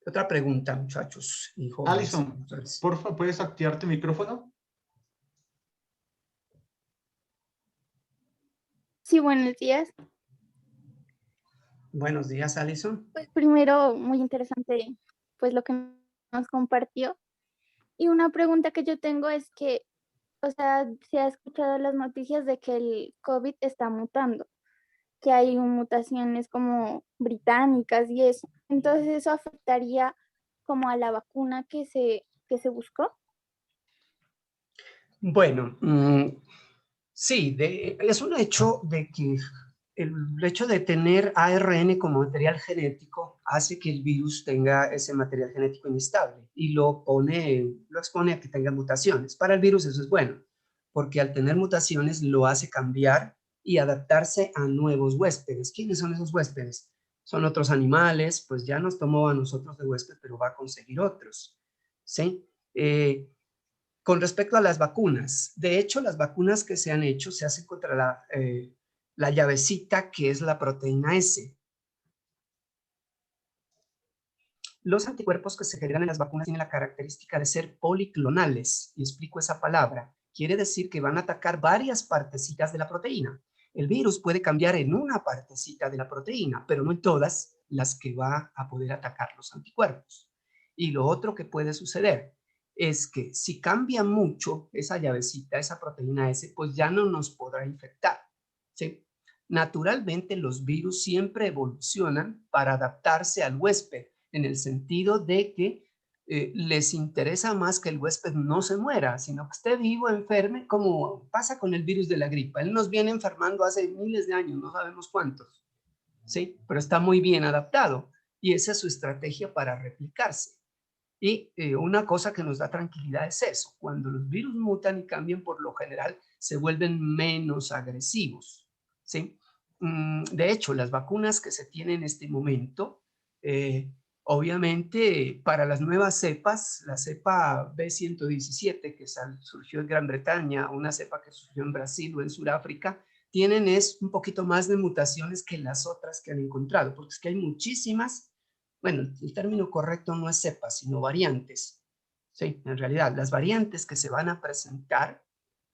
Otra pregunta, muchachos y jóvenes. Alison, por favor, ¿puedes activar tu micrófono? Sí, buenos días. Buenos días, Alison. Pues primero, muy interesante pues lo que nos compartió. Y una pregunta que yo tengo es que, o sea, se ha escuchado las noticias de que el COVID está mutando, que hay mutaciones como británicas y eso. Entonces, ¿eso afectaría como a la vacuna que se buscó? Bueno, sí, es un hecho de que el hecho de tener ARN como material genético hace que el virus tenga ese material genético inestable y lo expone a que tenga mutaciones. Para el virus eso es bueno, porque al tener mutaciones lo hace cambiar y adaptarse a nuevos huéspedes. ¿Quiénes son esos huéspedes? Son otros animales, pues ya nos tomó a nosotros de huésped, pero va a conseguir otros, ¿sí? Con respecto a las vacunas, de hecho, las vacunas que se han hecho se hacen contra la llavecita que es la proteína S. Los anticuerpos que se generan en las vacunas tienen la característica de ser policlonales, y explico esa palabra. Quiere decir que van a atacar varias partecitas de la proteína. El virus puede cambiar en una partecita de la proteína, pero no en todas las que va a poder atacar los anticuerpos. Y lo otro que puede suceder es que si cambia mucho esa llavecita, esa proteína S, pues ya no nos podrá infectar, ¿sí? Naturalmente los virus siempre evolucionan para adaptarse al huésped, en el sentido de que les interesa más que el huésped no se muera, sino que esté vivo, enferme, como pasa con el virus de la gripa. Él nos viene enfermando hace miles de años, no sabemos cuántos, ¿sí? Pero está muy bien adaptado y esa es su estrategia para replicarse. Y una cosa que nos da tranquilidad es eso, cuando los virus mutan y cambian, por lo general se vuelven menos agresivos, ¿sí? De hecho, las vacunas que se tienen en este momento, obviamente para las nuevas cepas, la cepa B117 que surgió en Gran Bretaña, una cepa que surgió en Brasil o en Sudáfrica, tienen un poquito más de mutaciones que las otras que han encontrado, porque es que hay muchísimas. Bueno, el término correcto no es cepas, sino variantes. Sí, en realidad, las variantes que se van a presentar,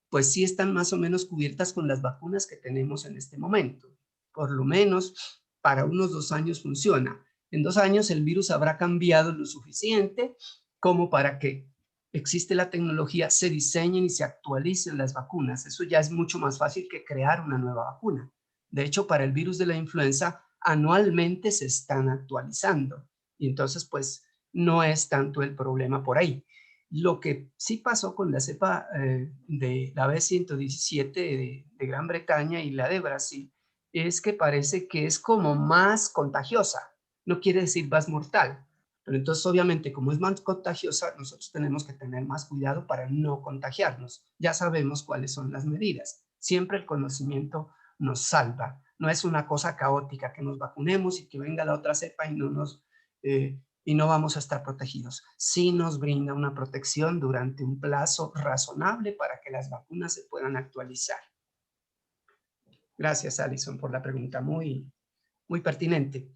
pues sí están más o menos cubiertas con las vacunas que tenemos en este momento. Por lo menos para unos 2 años funciona. En 2 años el virus habrá cambiado lo suficiente como para que existe la tecnología, se diseñen y se actualicen las vacunas. Eso ya es mucho más fácil que crear una nueva vacuna. De hecho, para el virus de la influenza, anualmente se están actualizando y entonces pues no es tanto el problema por ahí. Lo que sí pasó con la cepa de la B117 de Gran Bretaña y la de Brasil es que parece que es como más contagiosa, no quiere decir más mortal, pero entonces obviamente como es más contagiosa nosotros tenemos que tener más cuidado para no contagiarnos. Ya sabemos cuáles son las medidas, siempre el conocimiento nos salva. No es una cosa caótica que nos vacunemos y que venga la otra cepa y no vamos a estar protegidos. Sí nos brinda una protección durante un plazo razonable para que las vacunas se puedan actualizar. Gracias, Alison, por la pregunta, muy pertinente.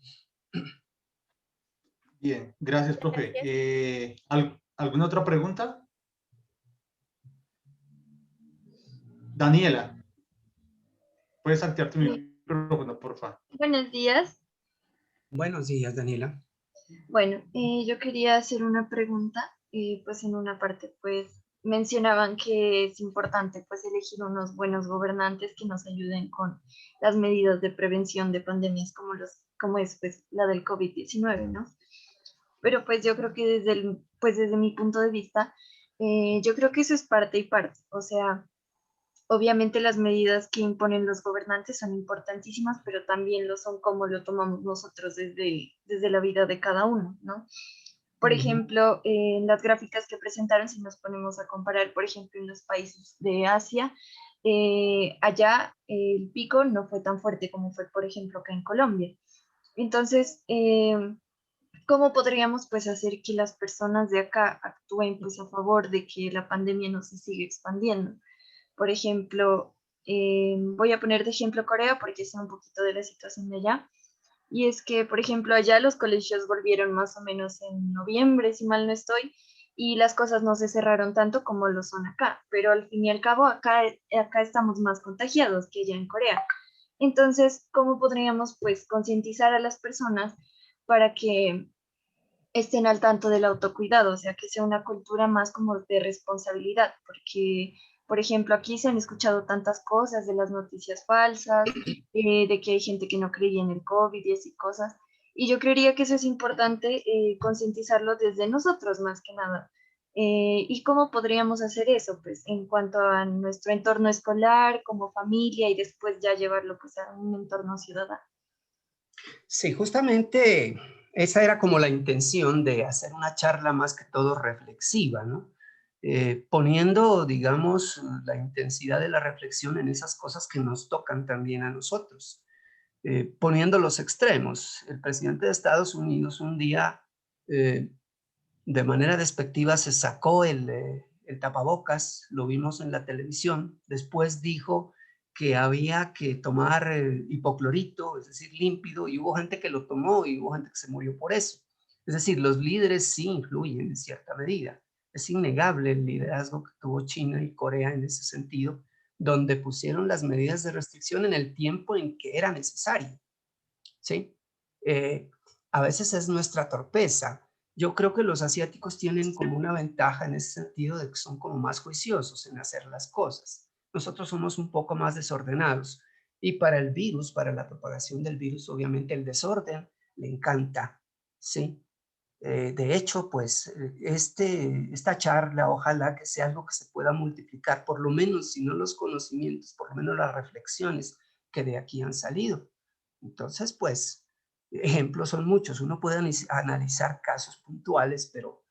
Bien, gracias, profe. Gracias. ¿Alguna otra pregunta? Daniela, puedes activar tu micrófono, por favor. Buenos días. Buenos días, Daniela. Bueno, yo quería hacer una pregunta. Pues en una parte, pues mencionaban que es importante pues elegir unos buenos gobernantes que nos ayuden con las medidas de prevención de pandemias como es pues la del COVID-19, ¿no? Pero pues yo creo que desde mi punto de vista, yo creo que eso es parte y parte. O sea, obviamente las medidas que imponen los gobernantes son importantísimas, pero también lo son como lo tomamos nosotros desde la vida de cada uno, ¿no? Por ejemplo, en las gráficas que presentaron, si nos ponemos a comparar, por ejemplo, en los países de Asia, allá el pico no fue tan fuerte como fue, por ejemplo, acá en Colombia. Entonces, ¿cómo podríamos pues hacer que las personas de acá actúen pues a favor de que la pandemia no se siga expandiendo? Por ejemplo, voy a poner de ejemplo Corea porque sé un poquito de la situación de allá. Y es que, por ejemplo, allá los colegios volvieron más o menos en noviembre, si mal no estoy, y las cosas no se cerraron tanto como lo son acá. Pero al fin y al cabo, acá estamos más contagiados que allá en Corea. Entonces, ¿cómo podríamos pues concientizar a las personas para que estén al tanto del autocuidado? O sea, que sea una cultura más como de responsabilidad, porque, por ejemplo, aquí se han escuchado tantas cosas de las noticias falsas, de que hay gente que no creía en el COVID y así cosas, y yo creería que eso es importante concientizarlo desde nosotros más que nada. ¿Y cómo podríamos hacer eso? Pues en cuanto a nuestro entorno escolar, como familia, y después ya llevarlo pues a un entorno ciudadano. Sí, justamente esa era como la intención de hacer una charla más que todo reflexiva, ¿no? Poniendo, digamos, la intensidad de la reflexión en esas cosas que nos tocan también a nosotros, poniendo los extremos. El presidente de Estados Unidos un día, de manera despectiva, se sacó el tapabocas, lo vimos en la televisión, después dijo que había que tomar hipoclorito, es decir, límpido, y hubo gente que lo tomó y hubo gente que se murió por eso. Es decir, los líderes sí influyen en cierta medida. Es innegable el liderazgo que tuvo China y Corea en ese sentido, donde pusieron las medidas de restricción en el tiempo en que era necesario, ¿sí? A veces es nuestra torpeza. Yo creo que los asiáticos tienen como una ventaja en ese sentido de que son como más juiciosos en hacer las cosas. Nosotros somos un poco más desordenados. Y para el virus, para la propagación del virus, obviamente el desorden le encanta, ¿sí? De hecho, pues esta charla, ojalá que sea algo que se pueda multiplicar, por lo menos, si no los conocimientos, por lo menos las reflexiones que de aquí han salido. Entonces, pues, ejemplos son muchos. Uno puede analizar casos puntuales, pero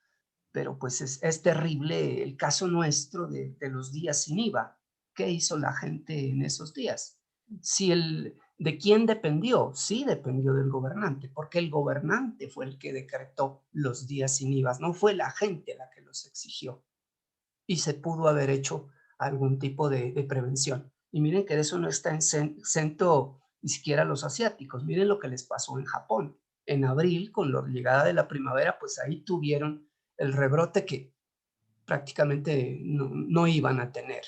pues es terrible el caso nuestro de los días sin IVA. ¿Qué hizo la gente en esos días? Si ¿de quién dependió? Sí dependió del gobernante, porque el gobernante fue el que decretó los días sin IVA, no fue la gente la que los exigió. Y se pudo haber hecho algún tipo de prevención. Y miren que de eso no está exento ni siquiera los asiáticos. Miren lo que les pasó en Japón. En abril, con la llegada de la primavera, pues ahí tuvieron el rebrote que prácticamente no iban a tener.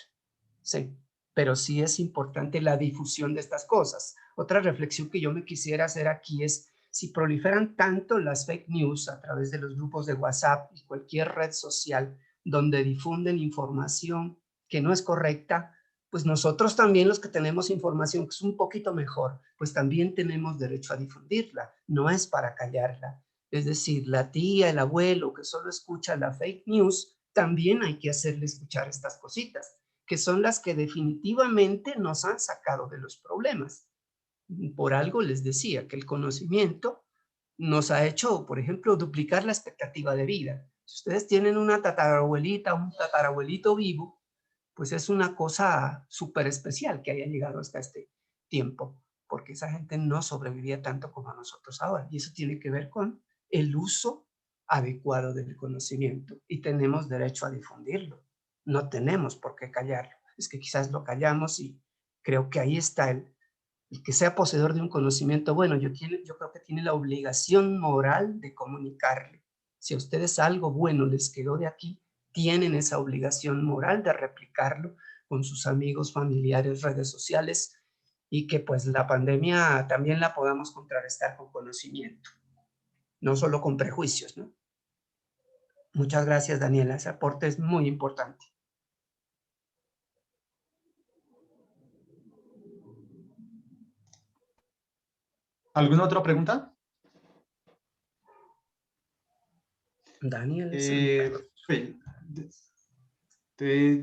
Sí, pero sí es importante la difusión de estas cosas. Otra reflexión que yo me quisiera hacer aquí es, si proliferan tanto las fake news a través de los grupos de WhatsApp y cualquier red social donde difunden información que no es correcta, pues nosotros también, los que tenemos información que es un poquito mejor, pues también tenemos derecho a difundirla, no es para callarla. Es decir, la tía, el abuelo que solo escucha la fake news, también hay que hacerle escuchar estas cositas, que son las que definitivamente nos han sacado de los problemas. Por algo les decía que el conocimiento nos ha hecho, por ejemplo, duplicar la expectativa de vida. Si ustedes tienen una tatarabuelita, un tatarabuelito vivo, pues es una cosa súper especial que haya llegado hasta este tiempo, porque esa gente no sobrevivía tanto como nosotros ahora. Y eso tiene que ver con el uso adecuado del conocimiento y tenemos derecho a difundirlo. No tenemos por qué callarlo. Es que quizás lo callamos y creo que ahí está el que sea poseedor de un conocimiento bueno. Yo creo que tiene la obligación moral de comunicarle. Si a ustedes algo bueno les quedó de aquí, tienen esa obligación moral de replicarlo con sus amigos, familiares, redes sociales, y que pues la pandemia también la podamos contrarrestar con conocimiento, no solo con prejuicios, ¿no? Muchas gracias, Daniela. Ese aporte es muy importante. ¿Alguna otra pregunta? Daniel.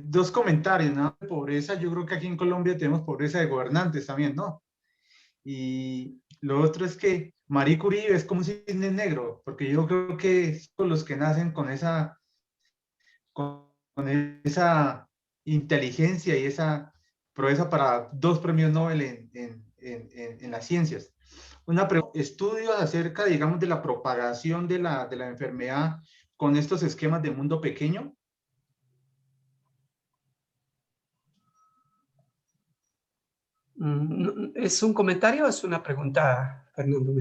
Dos comentarios, ¿no? Pobreza, yo creo que aquí en Colombia tenemos pobreza de gobernantes también, ¿no? Y lo otro es que Marie Curie es como un cisne negro, porque yo creo que son los que nacen con esa inteligencia y esa proeza para 2 premios Nobel en las ciencias. Estudios acerca, digamos, de la propagación de la enfermedad con estos esquemas de mundo pequeño. ¿Es un comentario o es una pregunta, Fernando?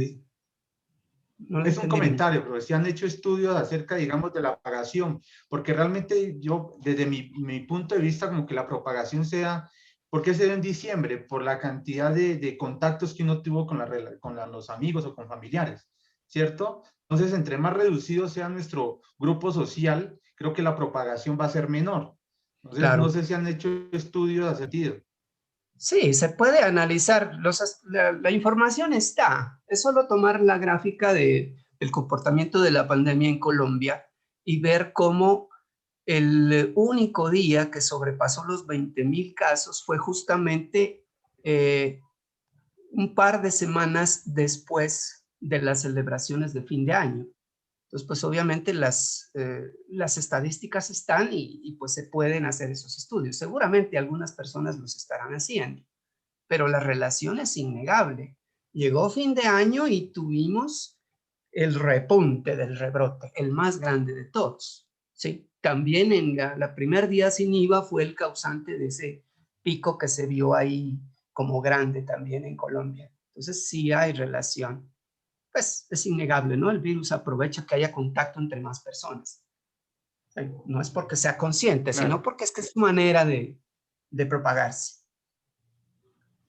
No es un comentario, pero si han hecho estudios acerca, digamos, de la propagación, porque realmente yo, desde mi punto de vista, como que la propagación sea, ¿por qué se da en diciembre? Por la cantidad de contactos que uno tuvo con los amigos o con familiares, ¿cierto? Entonces, entre más reducido sea nuestro grupo social, creo que la propagación va a ser menor. Entonces, claro. No sé si han hecho estudios de ese sentido. Sí, se puede analizar, la información está, es solo tomar la gráfica del comportamiento de la pandemia en Colombia y ver cómo El único día que sobrepasó los 20,000 casos fue justamente un par de semanas después de las celebraciones de fin de año. Entonces, pues obviamente las estadísticas están y pues se pueden hacer esos estudios. Seguramente algunas personas los estarán haciendo, pero la relación es innegable. Llegó fin de año y tuvimos el repunte del rebrote, el más grande de todos, ¿sí? También en la primer día sin IVA fue el causante de ese pico que se vio ahí como grande también en Colombia. Entonces sí hay relación. Pues es innegable, ¿no? El virus aprovecha que haya contacto entre más personas. No es porque sea consciente, Claro. sino porque es que es su manera de propagarse.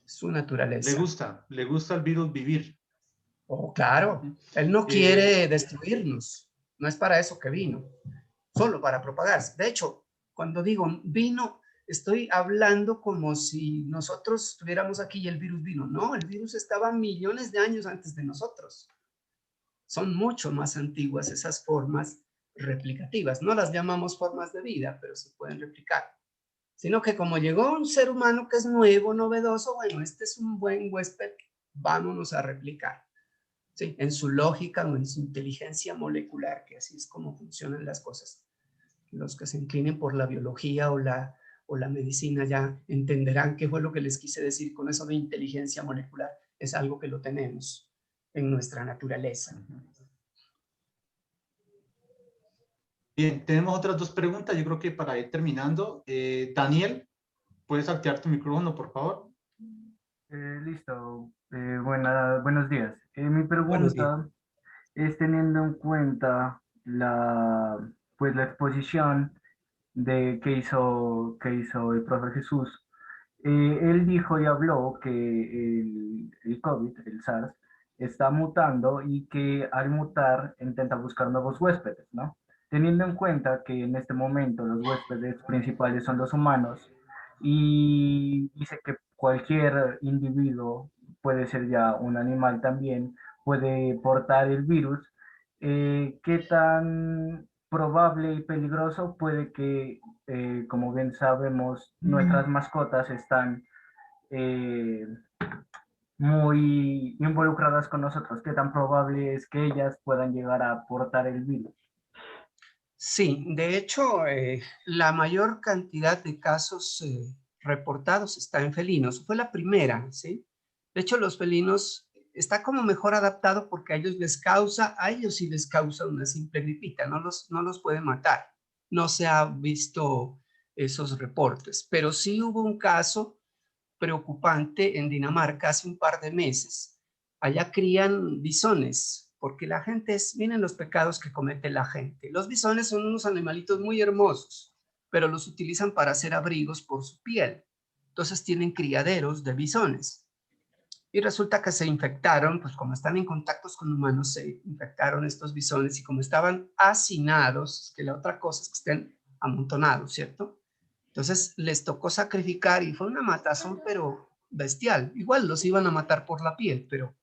Su naturaleza. Le gusta el virus vivir. Oh, claro. Él no quiere destruirnos. No es para eso que vino. Solo para propagarse. De hecho, cuando digo vino, estoy hablando como si nosotros estuviéramos aquí y el virus vino. No, el virus estaba millones de años antes de nosotros. Son mucho más antiguas esas formas replicativas. No las llamamos formas de vida, pero se pueden replicar. Sino que como llegó un ser humano que es nuevo, novedoso, bueno, este es un buen huésped, vámonos a replicar. ¿Sí? En su lógica o en su inteligencia molecular, que así es como funcionan las cosas. Los que se inclinen por la biología o la medicina ya entenderán qué fue lo que les quise decir con eso de inteligencia molecular. Es algo que lo tenemos en nuestra naturaleza. Bien, tenemos otras dos preguntas, yo creo que para ir terminando. Daniel, ¿puedes activar tu micrófono, por favor? Listo. Buenos días. Mi Buenos días. pregunta es teniendo en cuenta pues la exposición que hizo el profe Jesús. Él dijo y habló que el COVID, el SARS, está mutando y que al mutar intenta buscar nuevos huéspedes, ¿no? Teniendo en cuenta que en este momento los huéspedes principales son los humanos y dice que cualquier individuo, puede ser ya un animal también, puede portar el virus, ¿qué tan probable y peligroso puede que, como bien sabemos, nuestras mascotas están muy involucradas con nosotros? ¿Qué tan probable es que ellas puedan llegar a portar el virus? Sí, de hecho, la mayor cantidad de casos reportados está en felinos. Fue la primera, ¿sí? De hecho, los felinos está como mejor adaptado porque a ellos sí les causa una simple gripita, no los puede matar. No se ha visto esos reportes, pero sí hubo un caso preocupante en Dinamarca hace un par de meses. Allá crían bisones, porque la gente miren los pecados que comete la gente. Los bisones son unos animalitos muy hermosos, pero los utilizan para hacer abrigos por su piel. Entonces tienen criaderos de bisones. Y resulta que se infectaron, pues como están en contactos con humanos, se infectaron estos bisones y como estaban hacinados, que la otra cosa es que estén amontonados, ¿cierto? Entonces les tocó sacrificar y fue una matazón, pero bestial. Igual los iban a matar por la piel, pero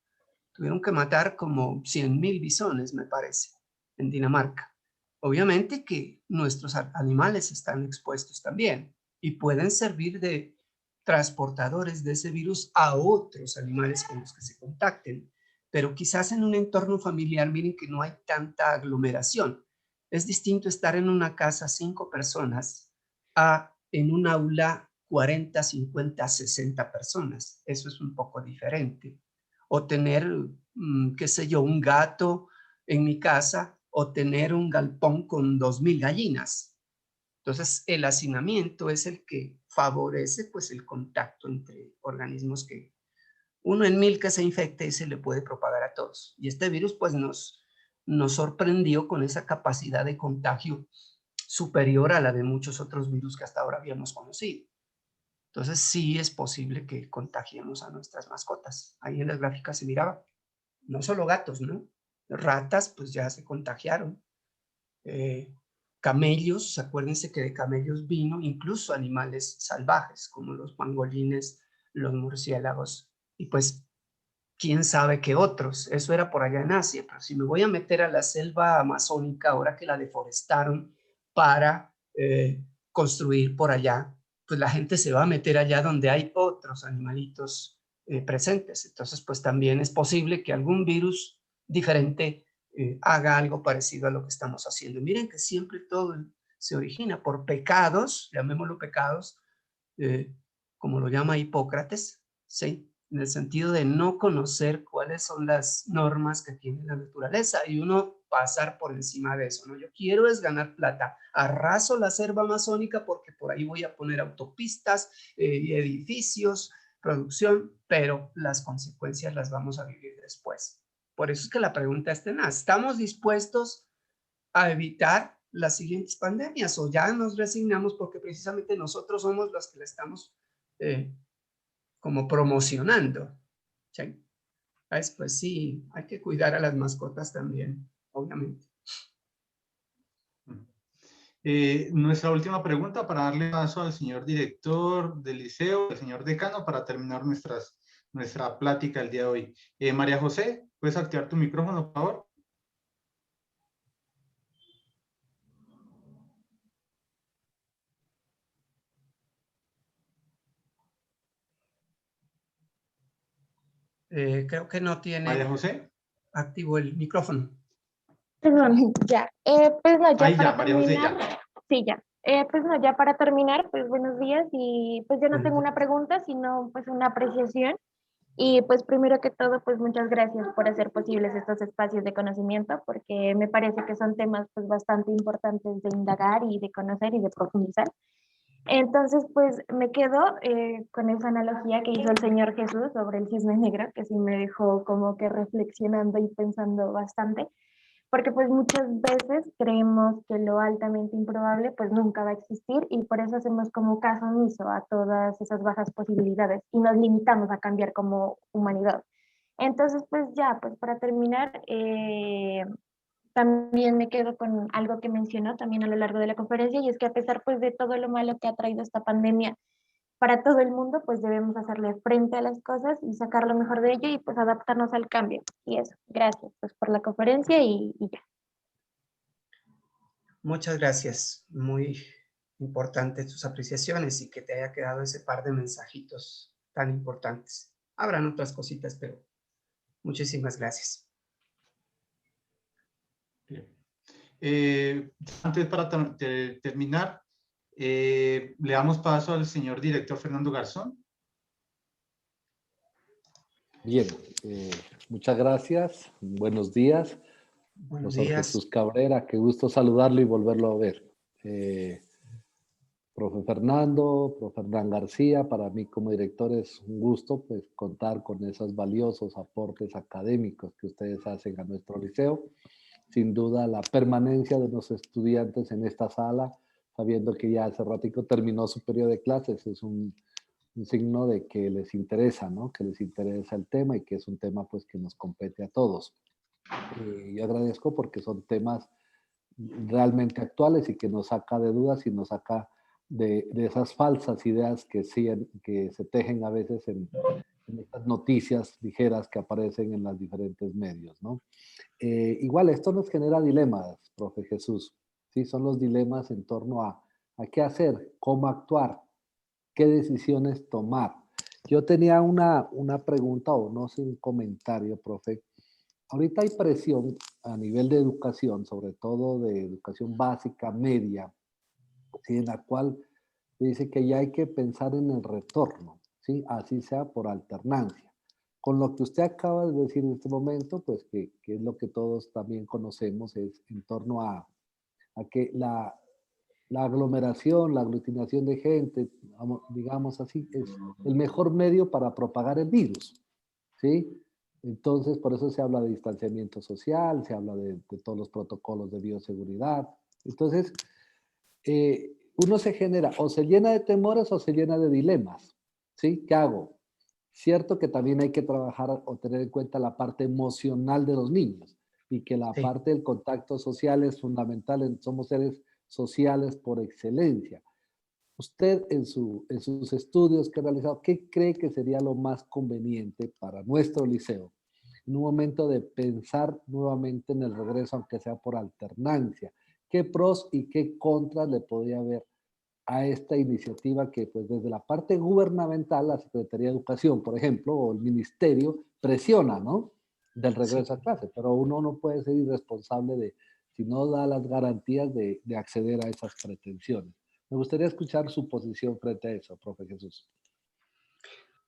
tuvieron que matar como 100,000 bisones, me parece, en Dinamarca. Obviamente que nuestros animales están expuestos también y pueden servir de transportadores de ese virus a otros animales con los que se contacten. Pero quizás en un entorno familiar, miren que no hay tanta aglomeración. Es distinto estar en una casa 5 personas a en un aula 40, 50, 60 personas. Eso es un poco diferente. O tener, qué sé yo, un gato en mi casa o tener un galpón con 2,000 gallinas. Entonces, el hacinamiento es el que favorece pues el contacto entre organismos que uno en 1,000 que se infecte y se le puede propagar a todos. Y este virus pues nos sorprendió con esa capacidad de contagio superior a la de muchos otros virus que hasta ahora habíamos conocido. Entonces sí es posible que contagiemos a nuestras mascotas. Ahí en las gráficas se miraba, no solo gatos, ¿no? Ratas pues ya se contagiaron. Camellos, acuérdense que de camellos vino incluso animales salvajes como los pangolines, los murciélagos y pues quién sabe qué otros. Eso era por allá en Asia, pero si me voy a meter a la selva amazónica ahora que la deforestaron para construir por allá, pues la gente se va a meter allá donde hay otros animalitos presentes. Entonces, pues también es posible que algún virus diferente haga algo parecido a lo que estamos haciendo. Miren que siempre todo se origina por pecados, llamémoslo pecados, como lo llama Hipócrates, ¿sí? En el sentido de no conocer cuáles son las normas que tiene la naturaleza y uno pasar por encima de eso, ¿no? Yo quiero es ganar plata, arraso la selva amazónica porque por ahí voy a poner autopistas y edificios, producción, pero las consecuencias las vamos a vivir después. Por eso es que la pregunta es tenaz. ¿Estamos dispuestos a evitar las siguientes pandemias o ya nos resignamos porque precisamente nosotros somos los que la estamos como promocionando? ¿Sí? Pues sí, hay que cuidar a las mascotas también, obviamente. Nuestra última pregunta para darle paso al señor director del liceo, al señor decano, para terminar nuestra plática el día de hoy. María José, ¿puedes activar tu micrófono, por favor? Creo que no tiene María José. activo el micrófono. Perdón, ya. Pues no, ya Ahí para ya, María José, terminar. ya. Sí, ya. Pues no, ya para terminar, pues buenos días y pues yo no tengo una pregunta, sino pues una apreciación. Y pues primero que todo, pues muchas gracias por hacer posibles estos espacios de conocimiento, porque me parece que son temas pues bastante importantes de indagar y de conocer y de profundizar. Entonces, pues me quedo con esa analogía que hizo el Señor Jesús sobre el cisne negro, que sí me dejó como que reflexionando y pensando bastante, porque pues muchas veces creemos que lo altamente improbable pues nunca va a existir y por eso hacemos como caso omiso a todas esas bajas posibilidades y nos limitamos a cambiar como humanidad. Entonces, pues ya, pues para terminar, también me quedo con algo que mencionó también a lo largo de la conferencia y es que a pesar pues de todo lo malo que ha traído esta pandemia para todo el mundo, pues debemos hacerle frente a las cosas y sacar lo mejor de ello y pues adaptarnos al cambio. Y eso, gracias pues por la conferencia y ya. Muchas gracias. Muy importantes tus apreciaciones y que te haya quedado ese par de mensajitos tan importantes. Habrán otras cositas, pero muchísimas gracias. Antes para terminar, le damos paso al señor director Fernando Garzón. Bien, muchas gracias. Buenos días. Buenos Profesor días. Jesús Cabrera, qué gusto saludarlo y volverlo a ver. Profe Fernando, profe Hernán García, para mí como director es un gusto pues, contar con esos valiosos aportes académicos que ustedes hacen a nuestro liceo. Sin duda la permanencia de los estudiantes en esta sala, sabiendo que ya hace ratico terminó su periodo de clases, es un signo de que les interesa, ¿no? Que les interesa el tema y que es un tema pues que nos compete a todos. Yo agradezco porque son temas realmente actuales y que nos saca de dudas y nos saca de esas falsas ideas que se tejen a veces en estas noticias ligeras que aparecen en los diferentes medios, ¿no? Igual, esto nos genera dilemas, profe Jesús, ¿sí? Son los dilemas en torno a qué hacer, cómo actuar, qué decisiones tomar. Yo tenía una pregunta o no sé, un comentario, profe. Ahorita hay presión a nivel de educación, sobre todo de educación básica, media, ¿sí? En la cual se dice que ya hay que pensar en el retorno, ¿sí? Así sea por alternancia. Con lo que usted acaba de decir en este momento, pues que es lo que todos también conocemos, es en torno a que la aglomeración, la aglutinación de gente, digamos así, es el mejor medio para propagar el virus, ¿sí? Entonces, por eso se habla de distanciamiento social, se habla de todos los protocolos de bioseguridad. Entonces, uno se genera, o se llena de temores o se llena de dilemas, ¿sí? ¿Qué hago? Cierto que también hay que trabajar o tener en cuenta la parte emocional de los niños y que la parte del contacto social es fundamental, somos seres sociales por excelencia. Usted en sus estudios que ha realizado, ¿qué cree que sería lo más conveniente para nuestro liceo en un momento de pensar nuevamente en el regreso, aunque sea por alternancia? ¿Qué pros y qué contras le podría haber a esta iniciativa que pues desde la parte gubernamental, la Secretaría de Educación, por ejemplo, o el Ministerio, presiona, ¿no? Del regreso a clase, pero uno no puede ser irresponsable de si no da las garantías de acceder a esas pretensiones. Me gustaría escuchar su posición frente a eso, profe Jesús.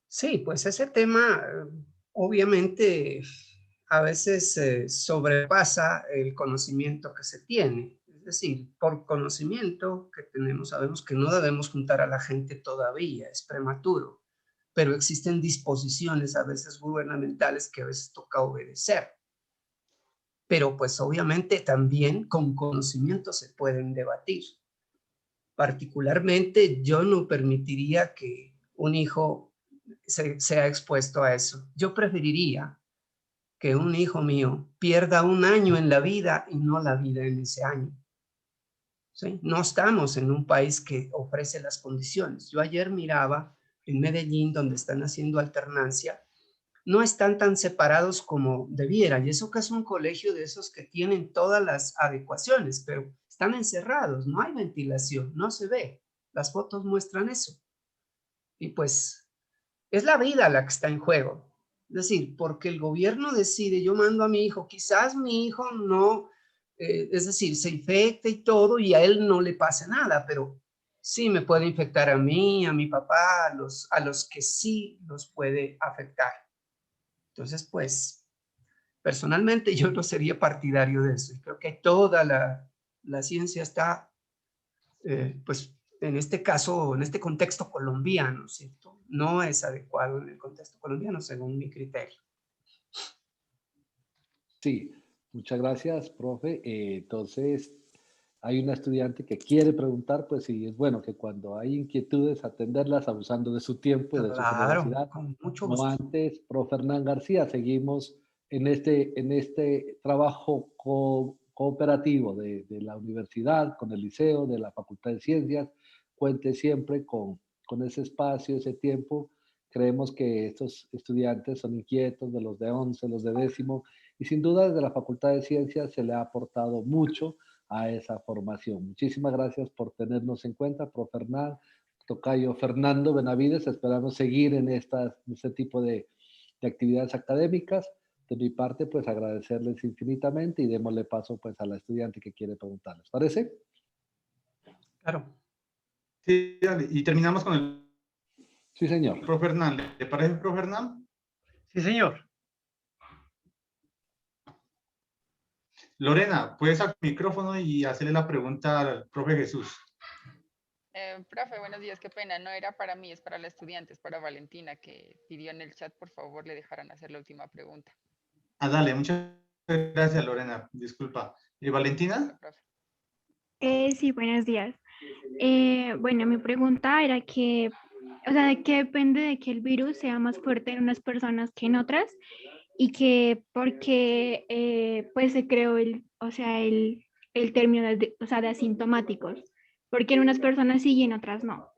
Sí, pues ese tema obviamente a veces sobrepasa el conocimiento que se tiene. Es decir, por conocimiento que tenemos, sabemos que no debemos juntar a la gente todavía, es prematuro, pero existen disposiciones a veces gubernamentales que a veces toca obedecer. Pero pues obviamente también con conocimiento se pueden debatir. Particularmente yo no permitiría que un hijo sea expuesto a eso. Yo preferiría que un hijo mío pierda un año en la vida y no la vida en ese año. ¿Sí? No estamos en un país que ofrece las condiciones. Yo ayer miraba en Medellín, donde están haciendo alternancia, no están tan separados como debieran. Y eso que es un colegio de esos que tienen todas las adecuaciones, pero están encerrados, no hay ventilación, no se ve. Las fotos muestran eso. Y pues es la vida la que está en juego. Es decir, porque el gobierno decide, yo mando a mi hijo, quizás mi hijo no, es decir, se infecte y todo y a él no le pase nada, pero sí me puede infectar a mí, a mi papá, a los que sí los puede afectar. Entonces, pues, personalmente yo no sería partidario de eso. Creo que toda la ciencia está, pues, en este caso, en este contexto colombiano, ¿cierto? No es adecuado en el contexto colombiano, según mi criterio. Sí, muchas gracias, profe. Entonces, hay una estudiante que quiere preguntar, pues sí, es bueno que cuando hay inquietudes atenderlas abusando de su tiempo y de su generosidad. Con mucho Como gusto. antes, profe Hernán García, seguimos en este trabajo cooperativo de la universidad, con el liceo, de la Facultad de Ciencias. Cuente siempre con ese espacio, ese tiempo. Creemos que estos estudiantes son inquietos, de los de 11, los de 10º, y sin duda desde la Facultad de Ciencias se le ha aportado mucho a esa formación. Muchísimas gracias por tenernos en cuenta, profe Hernán, tocayo Fernando Benavides. Esperamos seguir en este tipo de actividades académicas. De mi parte, pues agradecerles infinitamente y démosle paso pues a la estudiante que quiere preguntar. ¿Les parece? Claro. Sí, dale. Y terminamos con el... Sí, señor. Profe Hernán, ¿le parece, profe Hernán? Sí, señor. Lorena, puedes abrir el micrófono y hacerle la pregunta al profe Jesús. Profe, buenos días, qué pena, no era para mí, es para la estudiante, es para Valentina, que pidió en el chat, por favor, le dejaran hacer la última pregunta. Ah, dale, muchas gracias, Lorena, disculpa. ¿Valentina? Sí, buenos días. Bueno, mi pregunta era que, o sea, ¿de qué depende de que el virus sea más fuerte en unas personas que en otras? Y que porque pues se creó el término de asintomáticos, porque en unas personas sí y en otras no.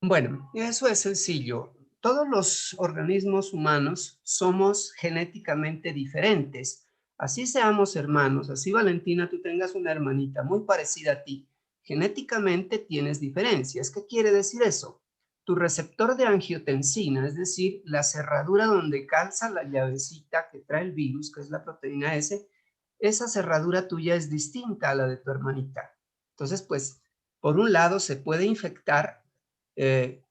Bueno, eso es sencillo. Todos los organismos humanos somos genéticamente diferentes. Así seamos hermanos, así Valentina, tú tengas una hermanita muy parecida a ti. Genéticamente tienes diferencias. ¿Qué quiere decir eso? Tu receptor de angiotensina, es decir, la cerradura donde calza la llavecita que trae el virus, que es la proteína S, esa cerradura tuya es distinta a la de tu hermanita. Entonces, pues, por un lado se puede infectar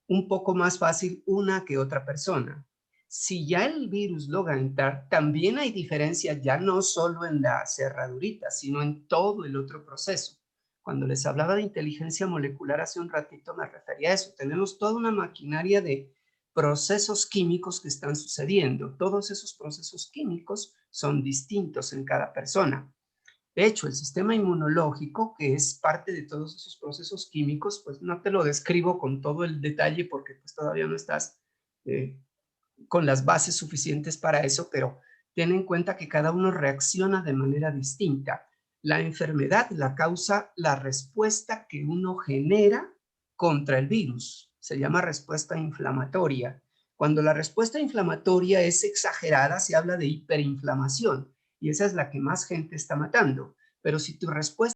un poco más fácil una que otra persona. Si ya el virus logra entrar, también hay diferencias ya no solo en la cerradurita, sino en todo el otro proceso. Cuando les hablaba de inteligencia molecular hace un ratito me refería a eso. Tenemos toda una maquinaria de procesos químicos que están sucediendo. Todos esos procesos químicos son distintos en cada persona. De hecho, el sistema inmunológico, que es parte de todos esos procesos químicos, pues no te lo describo con todo el detalle porque pues todavía no estás con las bases suficientes para eso, pero ten en cuenta que cada uno reacciona de manera distinta. La enfermedad la causa la respuesta que uno genera contra el virus. Se llama respuesta inflamatoria. Cuando la respuesta inflamatoria es exagerada, se habla de hiperinflamación y esa es la que más gente está matando. pero si tu respuesta